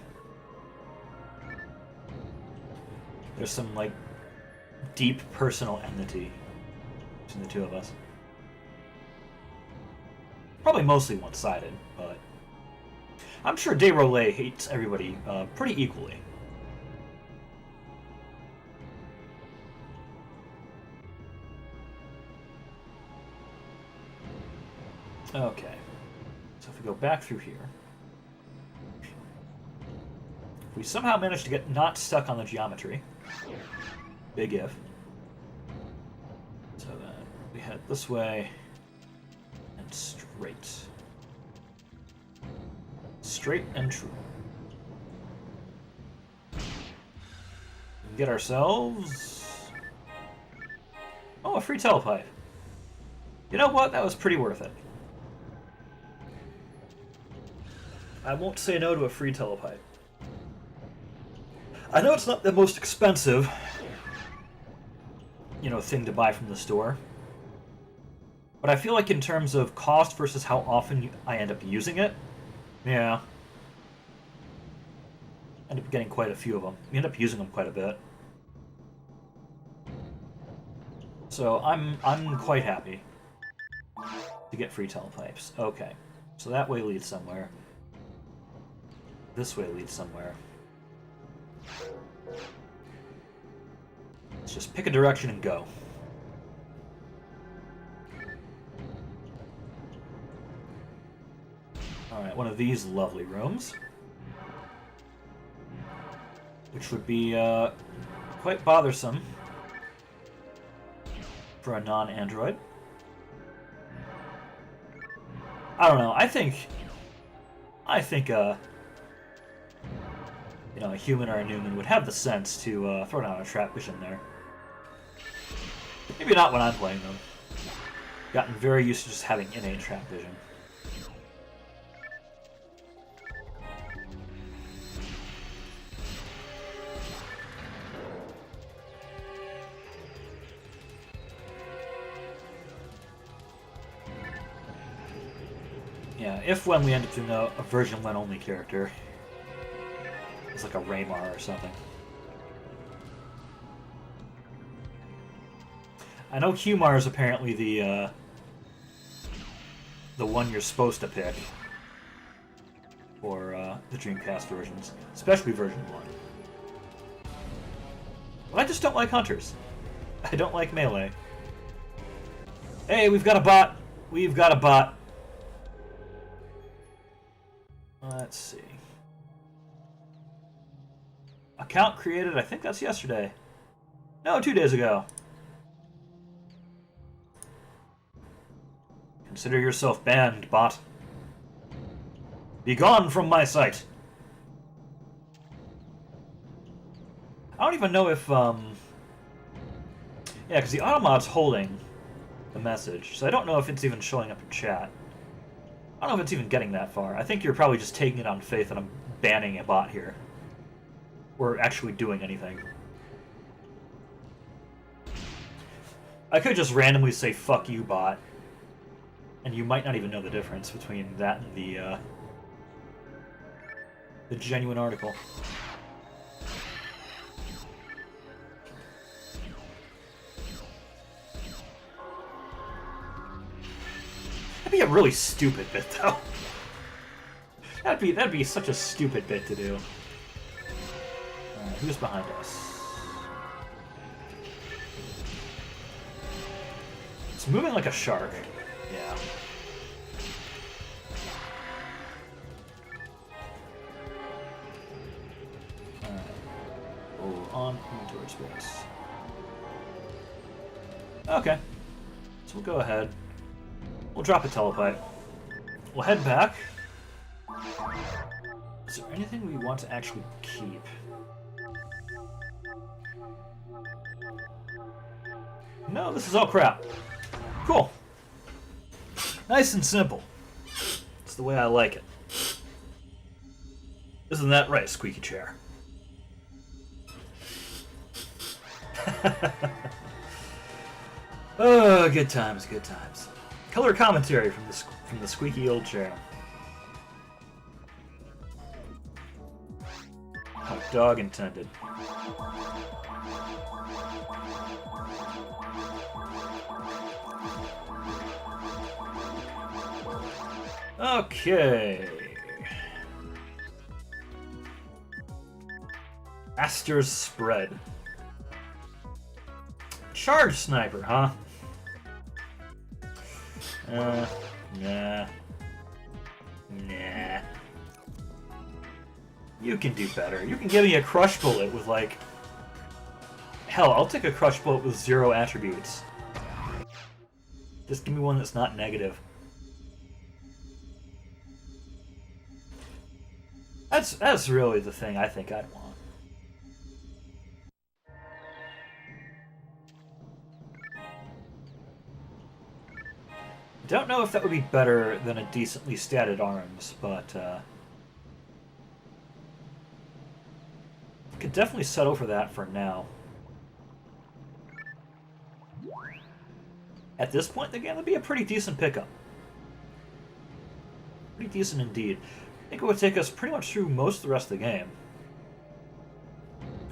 There's some, like, deep personal enmity between the two of us. Probably mostly one-sided, but I'm sure Desrolais hates everybody pretty equally. Okay, so if we go back through here, if we somehow manage to get not stuck on the geometry, big if, so then we head this way and straight. Straight and true. We can get ourselves... Oh, a free telepipe. You know what? That was pretty worth it. I won't say no to a free telepipe. I know it's not the most expensive, thing to buy from the store. But I feel like in terms of cost versus how often I end up using it, yeah. I end up getting quite a few of them. You end up using them quite a bit. So I'm quite happy to get free telepipes. Okay. So that way leads somewhere. This way leads somewhere. Let's just pick a direction and go. Alright, one of these lovely rooms. Which would be quite bothersome for a non-android. I don't know, I think a human or a Newman would have the sense to throw down a trap vision there. Maybe not when I'm playing them. Gotten very used to just having innate trap vision. Yeah, if when we end up doing a version 1 only character. It's like a Raymar or something. I know Humar is apparently the one you're supposed to pick for the Dreamcast versions, especially version 1. But I just don't like hunters. I don't like melee. Hey, we've got a bot! We've got a bot! Let's see. Account created, I think that's yesterday. No, 2 days ago. Consider yourself banned, bot. Be gone from my sight. I don't even know if, yeah, because the Automod's holding the message, so I don't know if it's even showing up in chat. I don't know if it's even getting that far. I think you're probably just taking it on faith that I'm banning a bot here. Or actually doing anything. I could just randomly say, fuck you, bot. And you might not even know the difference between that and the genuine article. That'd be a really stupid bit, though. That'd be such a stupid bit to do. Who's behind us? It's moving like a shark. Yeah. Alright. Oh, on inventory space. Okay. So we'll go ahead. We'll drop a telepipe. We'll head back. Is there anything we want to actually keep? No, this is all crap. Cool. Nice and simple. It's the way I like it. Isn't that right, squeaky chair? Oh, good times, good times. Color commentary from the squeaky old chair. Oh, dog intended. Okay. Master's Spread. Charge Sniper, huh? Nah. Nah. You can do better. You can give me a Crush Bullet with, like... Hell, I'll take a Crush Bullet with 0 attributes. Just give me one that's not negative. That's really the thing I think I'd want. Don't know if that would be better than a decently statted arms, but could definitely settle for that for now. At this point in the game, that'd be a pretty decent pickup. Pretty decent indeed. I think it would take us pretty much through most of the rest of the game.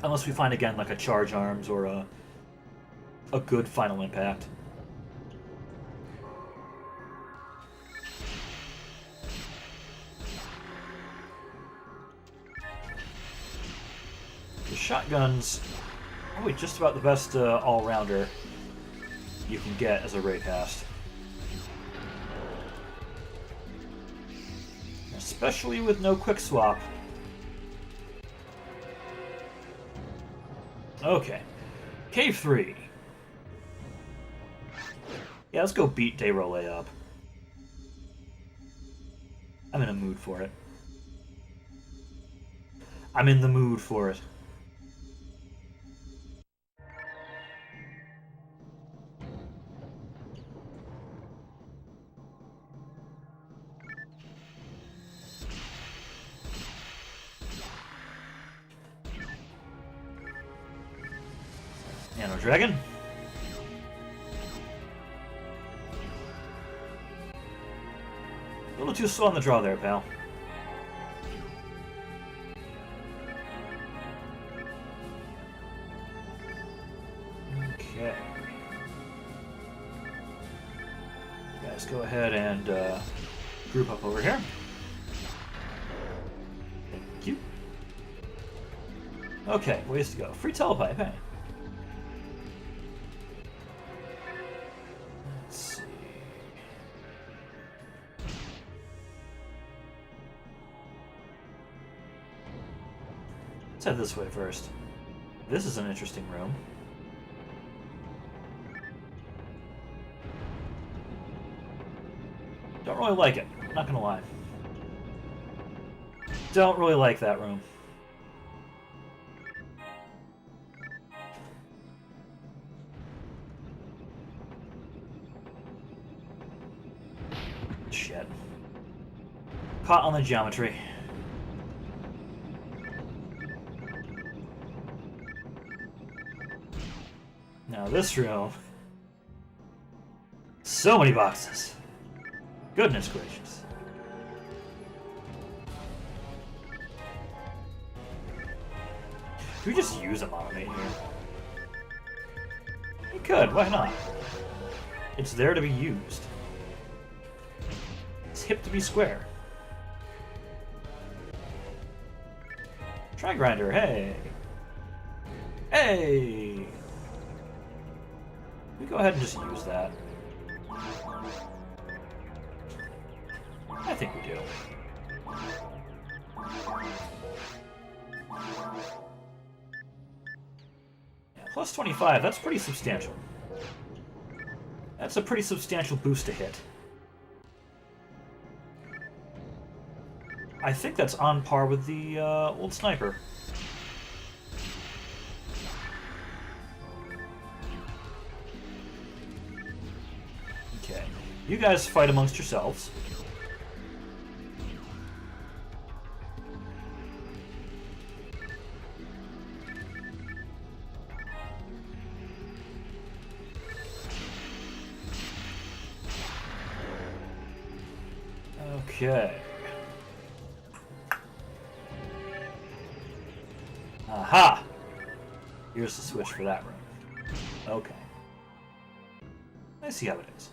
Unless we find, again, like a charge arms or a good final impact. The shotgun's probably just about the best all-rounder you can get as a RACAST. Especially with no quick swap. Okay. Cave 3. Yeah, let's go beat Dayrole up. I'm in a mood for it. I'm in the mood for it. Nano Dragon. A little too slow on the draw there, pal. Okay. You guys go ahead and group up over here. Thank you. Okay, ways to go. Free telepipe, hey. Let's head this way first. This is an interesting room. Don't really like it, not gonna lie. Don't really like that room. Shit. Caught on the geometry. Now this room... So many boxes. Goodness gracious. Could we just use a monomate here? We could, why not? It's there to be used. It's hip to be square. Try grinder, hey! Hey! We go ahead and just use that. I think we do. Yeah, plus 25, that's pretty substantial. That's a pretty substantial boost to hit. I think that's on par with the old sniper. Okay, you guys fight amongst yourselves. Okay. Aha! Here's the switch for that room. Okay. I see how it is.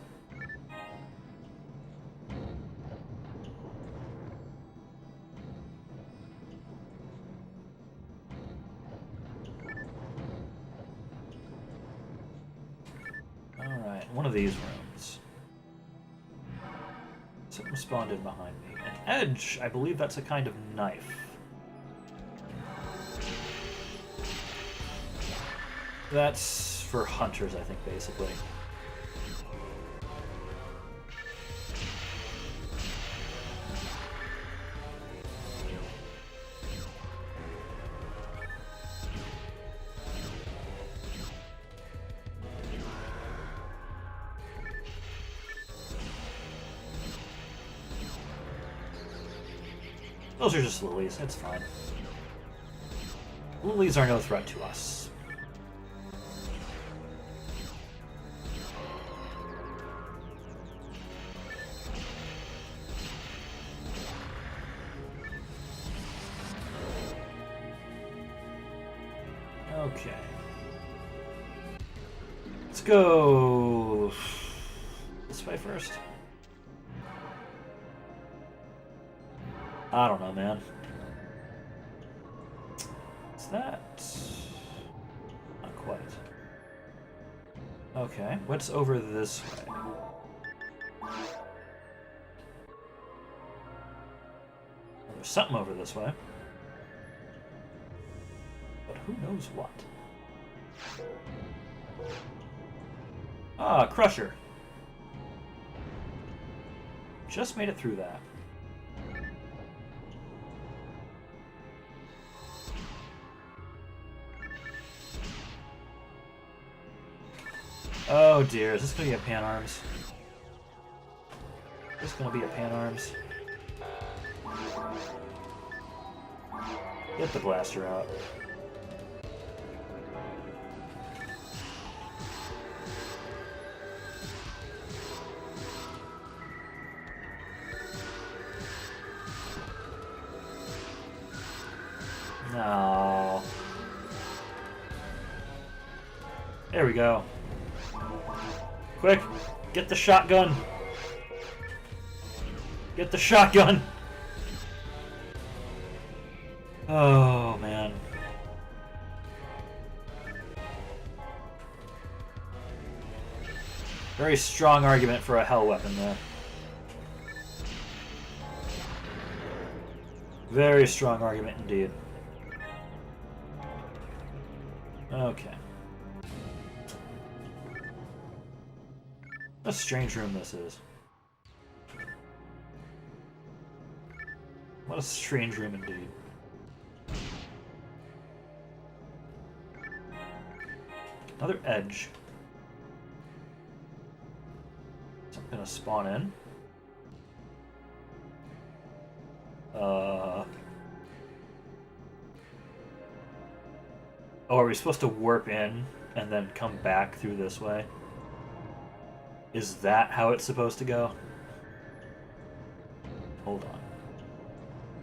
Alright, one of these rooms. Something spawned in behind me. An edge, I believe that's a kind of knife. That's for hunters, I think, basically. Those are just lilies. It's fine. Lilies are no threat to us. Okay. Let's go this way first. I don't know, man. Is that... Not quite. Okay, what's over this way? There's something over this way. But who knows what? Ah, Crusher. Just made it through that. Oh dear, is this gonna be a Pan Arms? Is this gonna be a Pan Arms? Get the blaster out. No. There we go. Quick, get the shotgun. Get the shotgun. Oh, man. Very strong argument for a hell weapon there. Very strong argument indeed. Okay. What a strange room this is. What a strange room indeed. Another edge. Something gonna spawn in. Oh, are we supposed to warp in and then come back through this way? Is that how it's supposed to go? Hold on.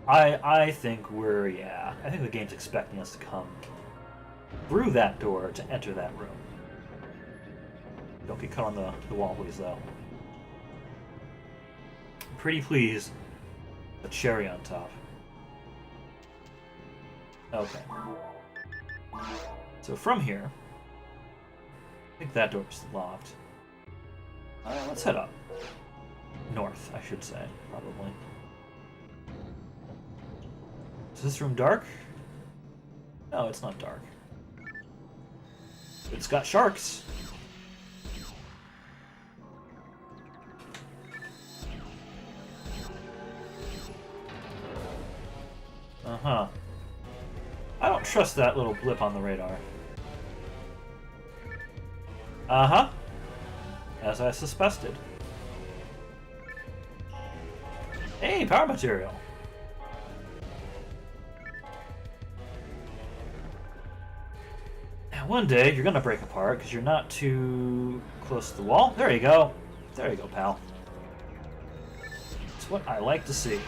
I think we're, yeah, I think the game's expecting us to come through that door to enter that room. Don't get caught on the wall, please, though. Pretty please. A cherry on top. Okay. So from here, I think that door's locked. Let's head up. North, I should say, probably. Is this room dark? No, it's not dark. It's got sharks. Uh-huh. I don't trust that little blip on the radar. Uh-huh. As I suspected. Hey, power material. Now, one day you're gonna break apart because you're not too close to the wall. There you go. There you go, pal. It's what I like to see.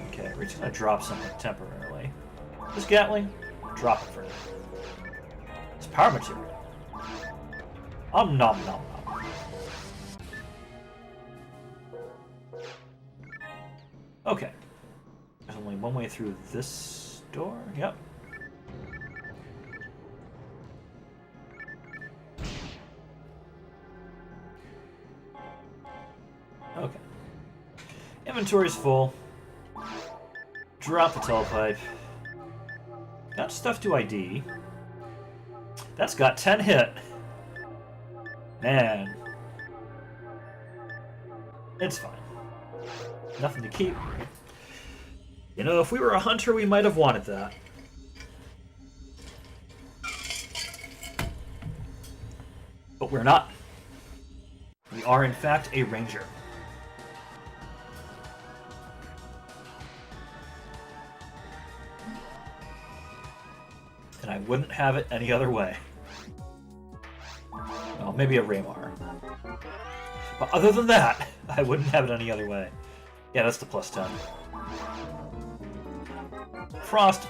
Okay, we're just gonna drop something temporarily. This Gatling, drop it for now. It's power material. Nom nom nom. Okay. There's only one way through this door. Yep. Okay. Inventory's full. Drop the telepipe. Got stuff to ID. That's got 10 hit. Man. It's fine. Nothing to keep. You know, if we were a hunter, we might have wanted that. But we're not. We are, in fact, a ranger. wouldn't have it any other way. Well, maybe a Raymar. But other than that, I wouldn't have it any other way. Yeah, that's the +10. Frost,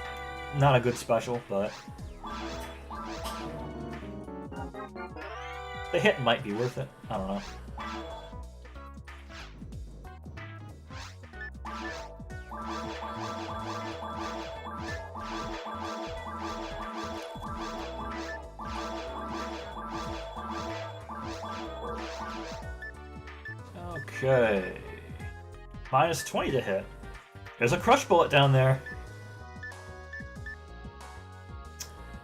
not a good special, but the hit might be worth it. I don't know. Okay. -20 to hit. There's a Crush Bullet down there.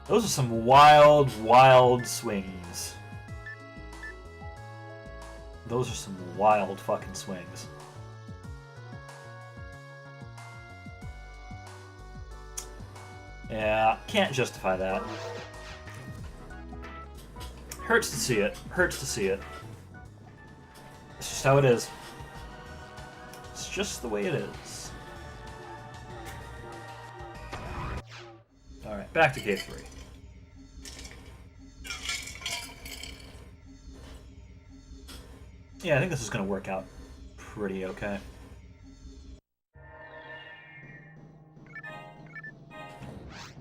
Those are some wild, wild swings. Those are some wild fucking swings. Yeah, can't justify that. Hurts to see it. Hurts to see it. It's just how it is. It's just the way it is. Alright, back to Gate 3. Yeah, I think this is going to work out pretty okay.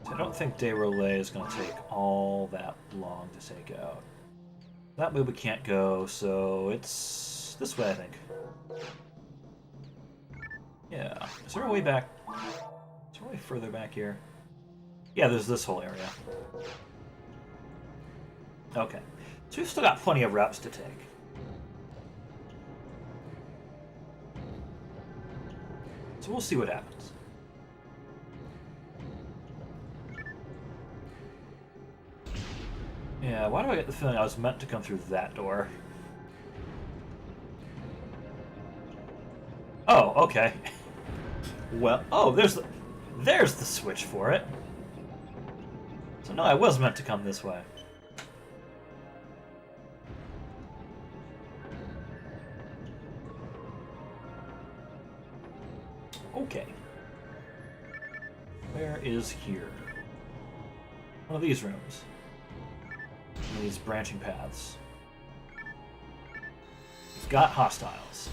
I don't think Day Relay is going to take all that long to take out. That way we can't go, so it's this way, I think. Yeah. Is there a way back? Is there a way further back here? Yeah, there's this whole area. Okay. So we've still got plenty of routes to take. So we'll see what happens. Yeah, why do I get the feeling I was meant to come through that door? Oh, okay. Well, oh, there's the switch for it. So no, I was meant to come this way. Okay. Where is here? One of these rooms. One of these branching paths. We've got hostiles.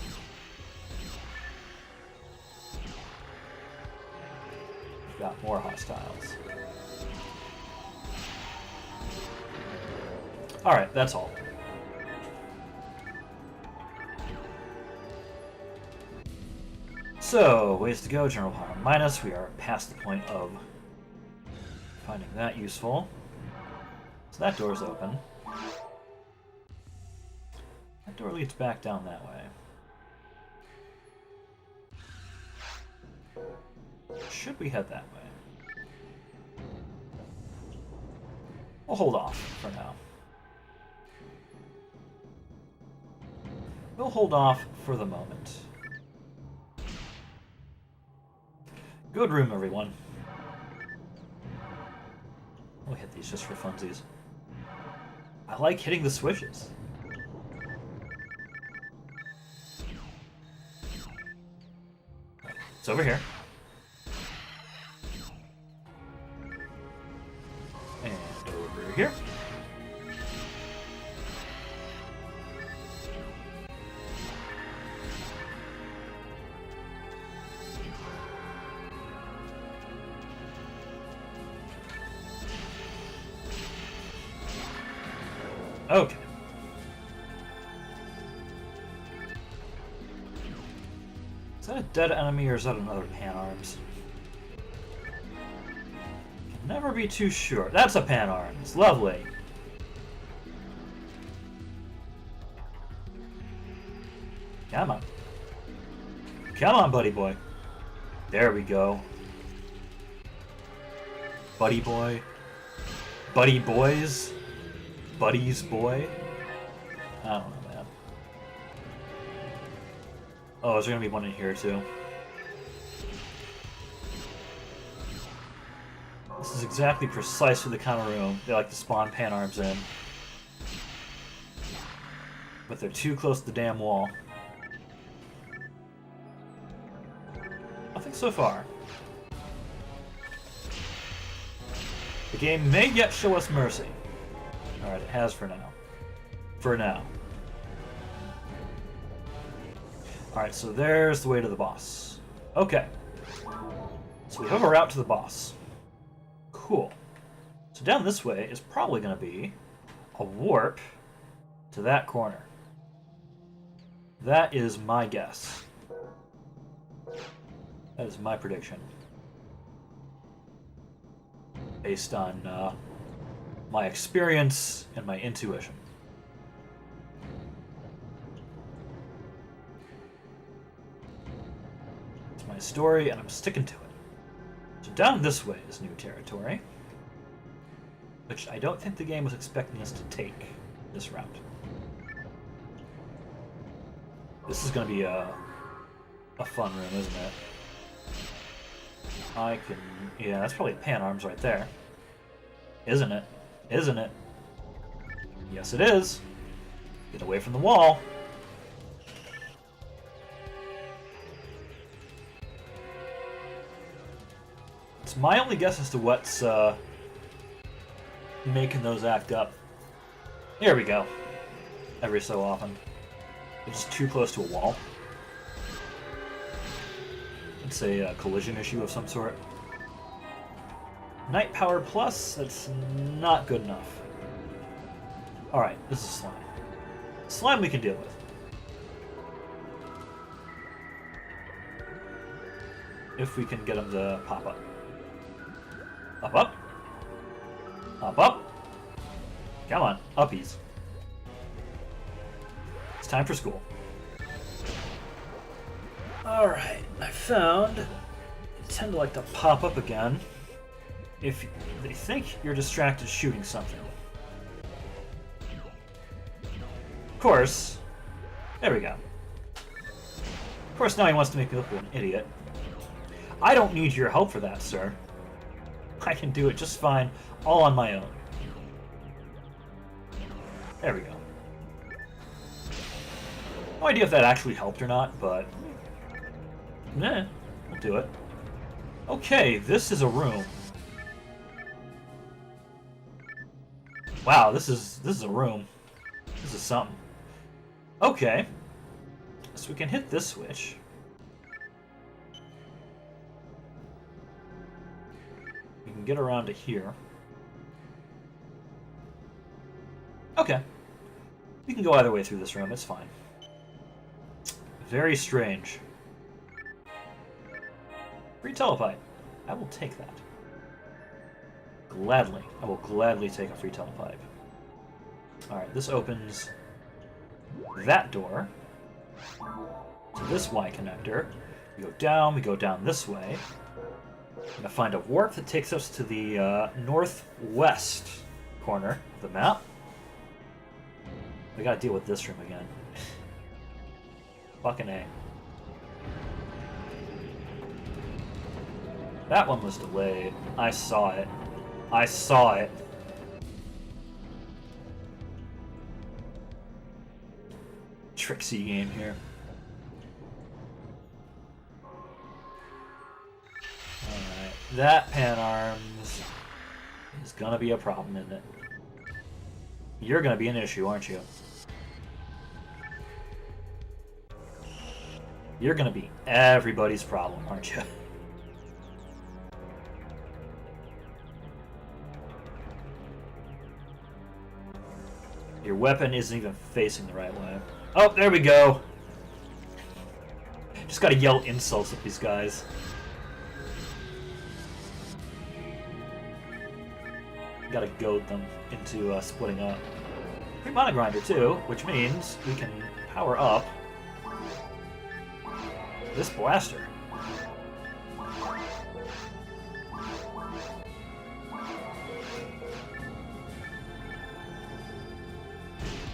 We've got more hostiles. Alright, that's all. So, ways to go, general power minus. We are past the point of finding that useful. So that door's open. That door leads back down that way. Should we head that way? We'll hold off for now. We'll hold off for the moment. Good room, everyone. We'll hit these just for funsies. I like hitting the switches. It's over here. And over here. Okay. Is that a dead enemy or is that another Pan Arms? Can never be too sure. That's a Pan Arms. Lovely. Come on. Come on, buddy boy. There we go. Buddy boy. Buddy boys. Buddy's boy? I don't know, man. Oh, is there gonna be one in here, too? This is exactly precisely the kind of room they like to spawn Pan Arms in. But they're too close to the damn wall. Nothing so far. The game may yet show us mercy. Alright, it has for now. For now. Alright, so there's the way to the boss. Okay. So we have a route to the boss. Cool. So down this way is probably going to be a warp to that corner. That is my guess. That is my prediction. Based on my experience and my intuition. It's my story, and I'm sticking to it. So down this way is new territory, which I don't think the game was expecting us to take this route. This is going to be a fun room, isn't it? I can... Yeah, that's probably pan arms right there. Isn't it? Isn't it? Yes, it is. Get away from the wall. It's my only guess as to what's making those act up. Here we go. Every so often. It's just too close to a wall. It's a collision issue of some sort. Night Power Plus, that's not good enough. Alright, this is slime. Slime we can deal with. If we can get him to pop up. Up, up. Up, up. Come on, uppies. It's time for school. Alright, I found they tend to like to pop up again if they think you're distracted shooting something. Of course, there we go. Of course, now he wants to make me look like an idiot. I don't need your help for that, sir. I can do it just fine, all on my own. There we go. No idea if that actually helped or not, but... Nah, we'll do it. Okay, this is a room. Wow, this is a room. This is something. Okay. So we can hit this switch. We can get around to here. Okay. We can go either way through this room, it's fine. Very strange. Free telepipe. I will take that. Gladly. I will gladly take a free telepipe. Alright, this opens that door to this Y connector. We go down this way. I'm going to find a warp that takes us to the northwest corner of the map. We gotta deal with this room again. Fucking A. That one was delayed. I saw it. I saw it. Tricksy game here. Alright. That pan arms is gonna be a problem, isn't it? You're gonna be an issue, aren't you? You're gonna be everybody's problem, aren't you? Your weapon isn't even facing the right way. Oh, there we go! Just gotta yell insults at these guys. Gotta goad them into splitting up. Free mana grinder too, which means we can power up this blaster.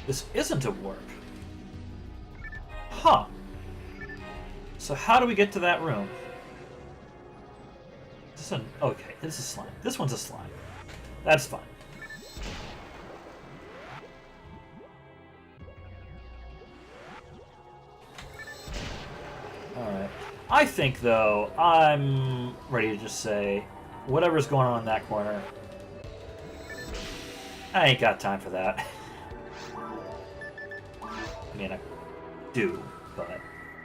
This isn't a warp. Huh. So how do we get to that room? This is okay, this is slime. This one's a slime. That's fine. Alright. I think, though, I'm ready to just say, whatever's going on in that corner, I ain't got time for that. I mean, I do, but,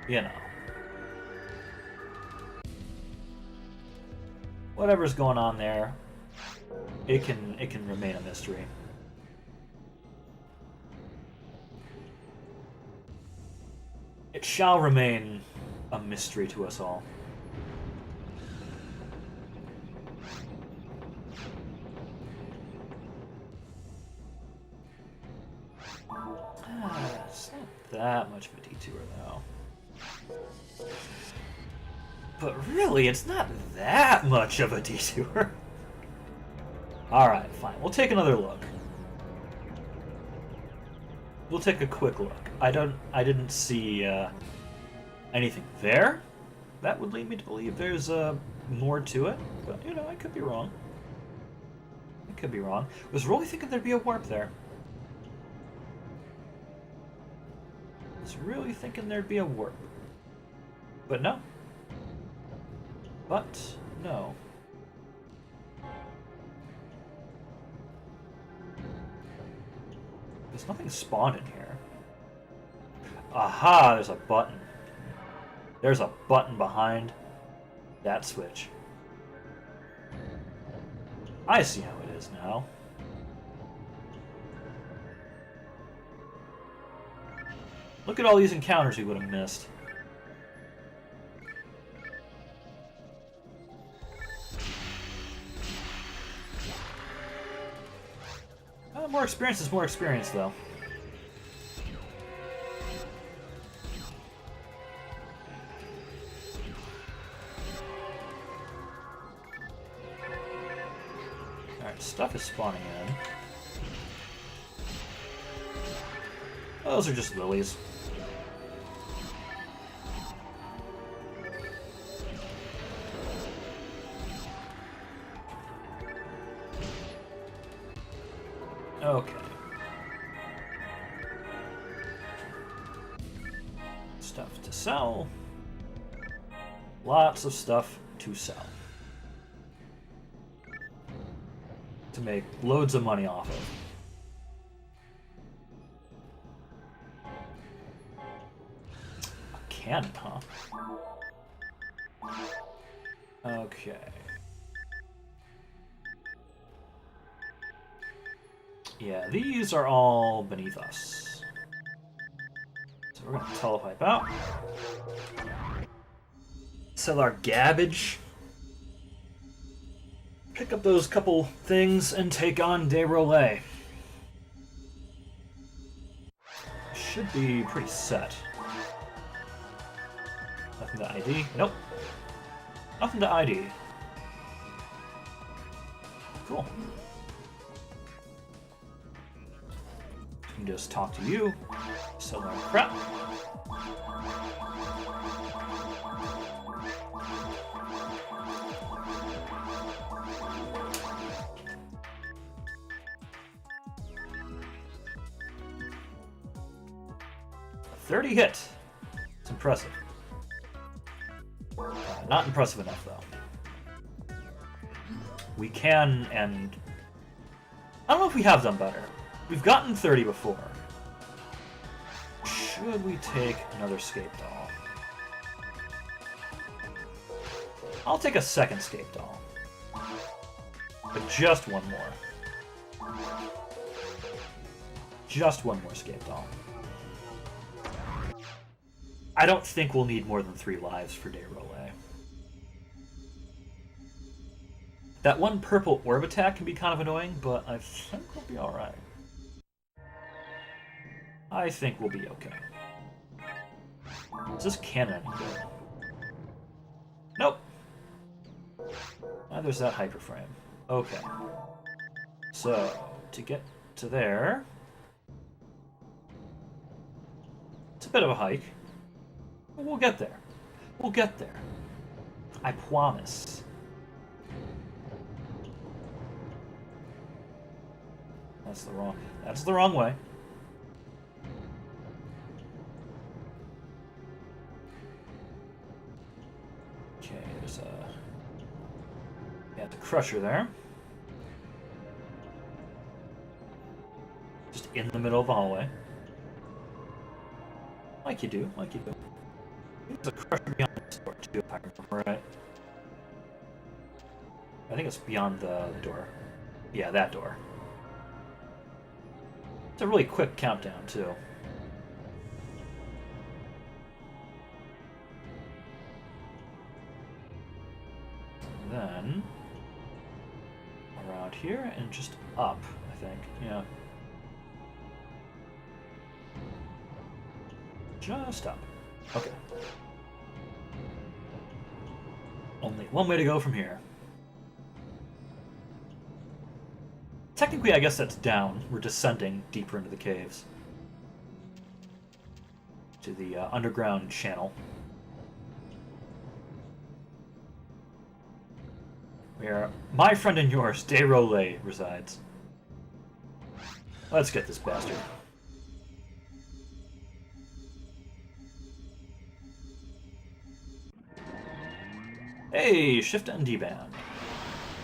you know. Whatever's going on there, it can remain a mystery. It shall remain a mystery to us all. It's not that much of a detour, though. But really, it's not that much of a detour. Alright, fine. We'll take another look. We'll take a quick look. I didn't see anything there. That would lead me to believe there's more to it. But, you know, I could be wrong. I could be wrong. I was really thinking there'd be a warp there. I was really thinking there'd be a warp. But no. But no. There's nothing spawned in here. Aha, there's a button. There's a button behind that switch. I see how it is now. Look at all these encounters we would have missed. More experience is more experience, though. Alright, stuff is spawning in. Oh, those are just lilies. Okay. Stuff to sell. Lots of stuff to sell. To make loads of money off of. A cannon, huh? Okay. Yeah, these are all beneath us. So we're gonna telepipe out. Sell our garbage. Pick up those couple things and take on Day Relay. Should be pretty set. Nothing to ID. Nope. Nothing to ID. Cool. Can just talk to you, sell our crap. A 30 hit. It's impressive. Not impressive enough, though. We can, and I don't know if we have done better. We've gotten 30 before. Should we take another Scape Doll? I'll take a second Scape Doll. But just one more. Just one more Scape Doll. I don't think we'll need more than 3 lives for Day Relay. That one purple orb attack can be kind of annoying, but I think we'll be alright. I think we'll be okay. Is this cannon any good? Nope. There's that hyperframe. Okay. So, to get to there... It's a bit of a hike. But we'll get there. We'll get there. I promise. That's the wrong way. Okay, there's the crusher there. Just in the middle of the hallway. Like you do, like you do. There's a crusher beyond this door too, if I remember right. I think it's beyond the door. Yeah, that door. It's a really quick countdown, too. And then around here and just up, I think. Yeah. Just up. Okay. Only one way to go from here. Technically, I guess that's down. We're descending deeper into the caves. To the underground channel. Where my friend and yours, Ver1, resides. Let's get this bastard. Hey, Shift and D-Band.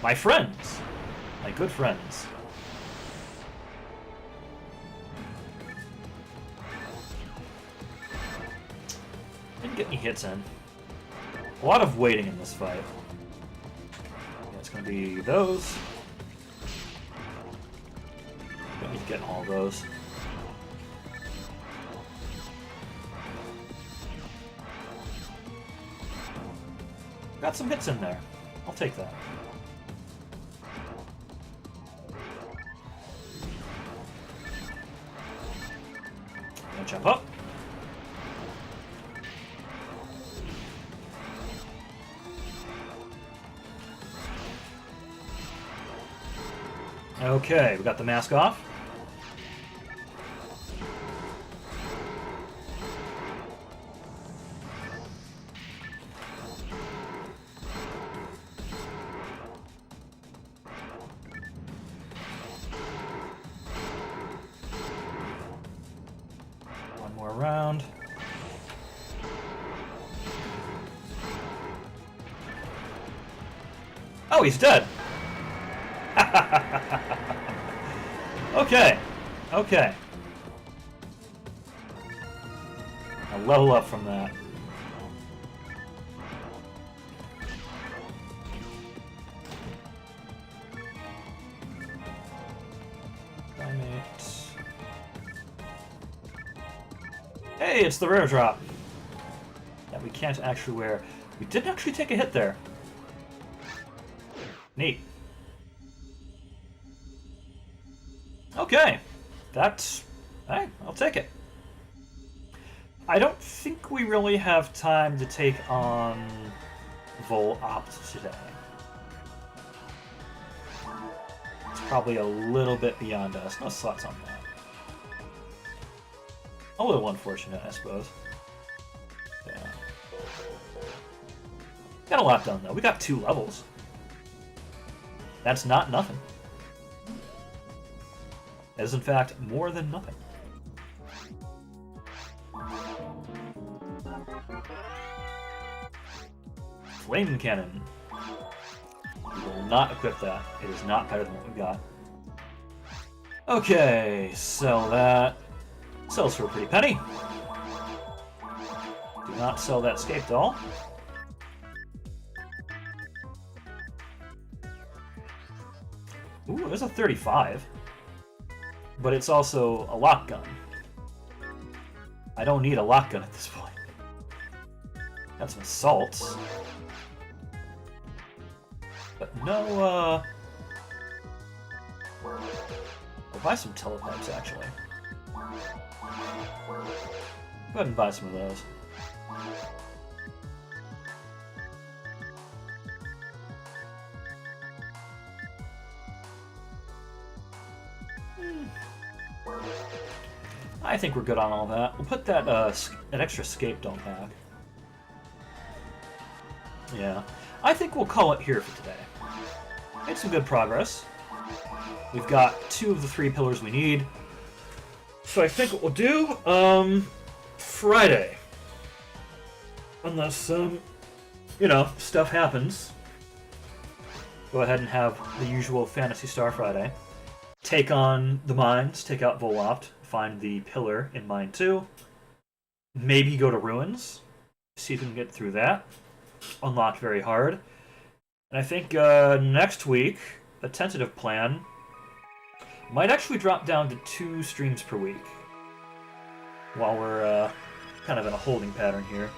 My friends. My good friends. Didn't get any hits in. A lot of waiting in this fight. Yeah, it's gonna be those. Don't need to get all those. Got some hits in there. I'll take that. Gonna jump up. Okay, we got the mask off. One more round. Oh, he's dead. Okay. Okay. I'll level up from that. Hey, it's the rare drop. That we can't actually wear. We didn't actually take a hit there. Neat. Okay. That's... Hey, I'll take it. I don't think we really have time to take on Vol-Opt today. It's probably a little bit beyond us. No slots on that. A little unfortunate, I suppose. Yeah. Got a lot done, though. We got 2 levels. That's not nothing. That is, in fact, more than nothing. Flame Cannon. We will not equip that. It is not better than what we got. Okay, sell that. Sells for a pretty penny. Do not sell that escape doll. Ooh, there's a 35. But it's also a lock gun. I don't need a lock gun at this point. Got some assaults. But no, I'll buy some telepipes, actually. Go ahead and buy some of those. I think we're good on all that. We'll put that an extra escape doll back. Yeah. I think we'll call it here for today. Made some good progress. We've got 2 of the 3 pillars we need. So I think what we'll do, Friday. Unless, you know, stuff happens. Go ahead and have the usual Phantasy Star Friday. take on the mines, take out Volopt, find the pillar in Mine 2, maybe go to Ruins, see if we can get through that. Unlocked very hard. And I think next week, a tentative plan might actually drop down to 2 streams per week. While we're kind of in a holding pattern here.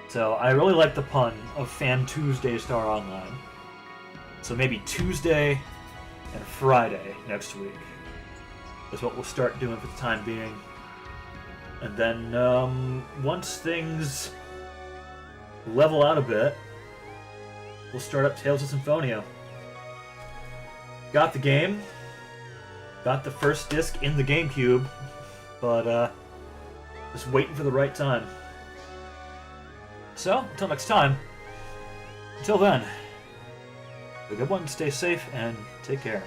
So I really like the pun of Fan Tuesday Star Online. So maybe Tuesday and Friday next week is what we'll start doing for the time being. And then once things level out a bit, we'll start up Tales of Symphonia. Got the game. Got the first disc in the GameCube. But just waiting for the right time. So, until next time, until then, have a good one, stay safe, and take care.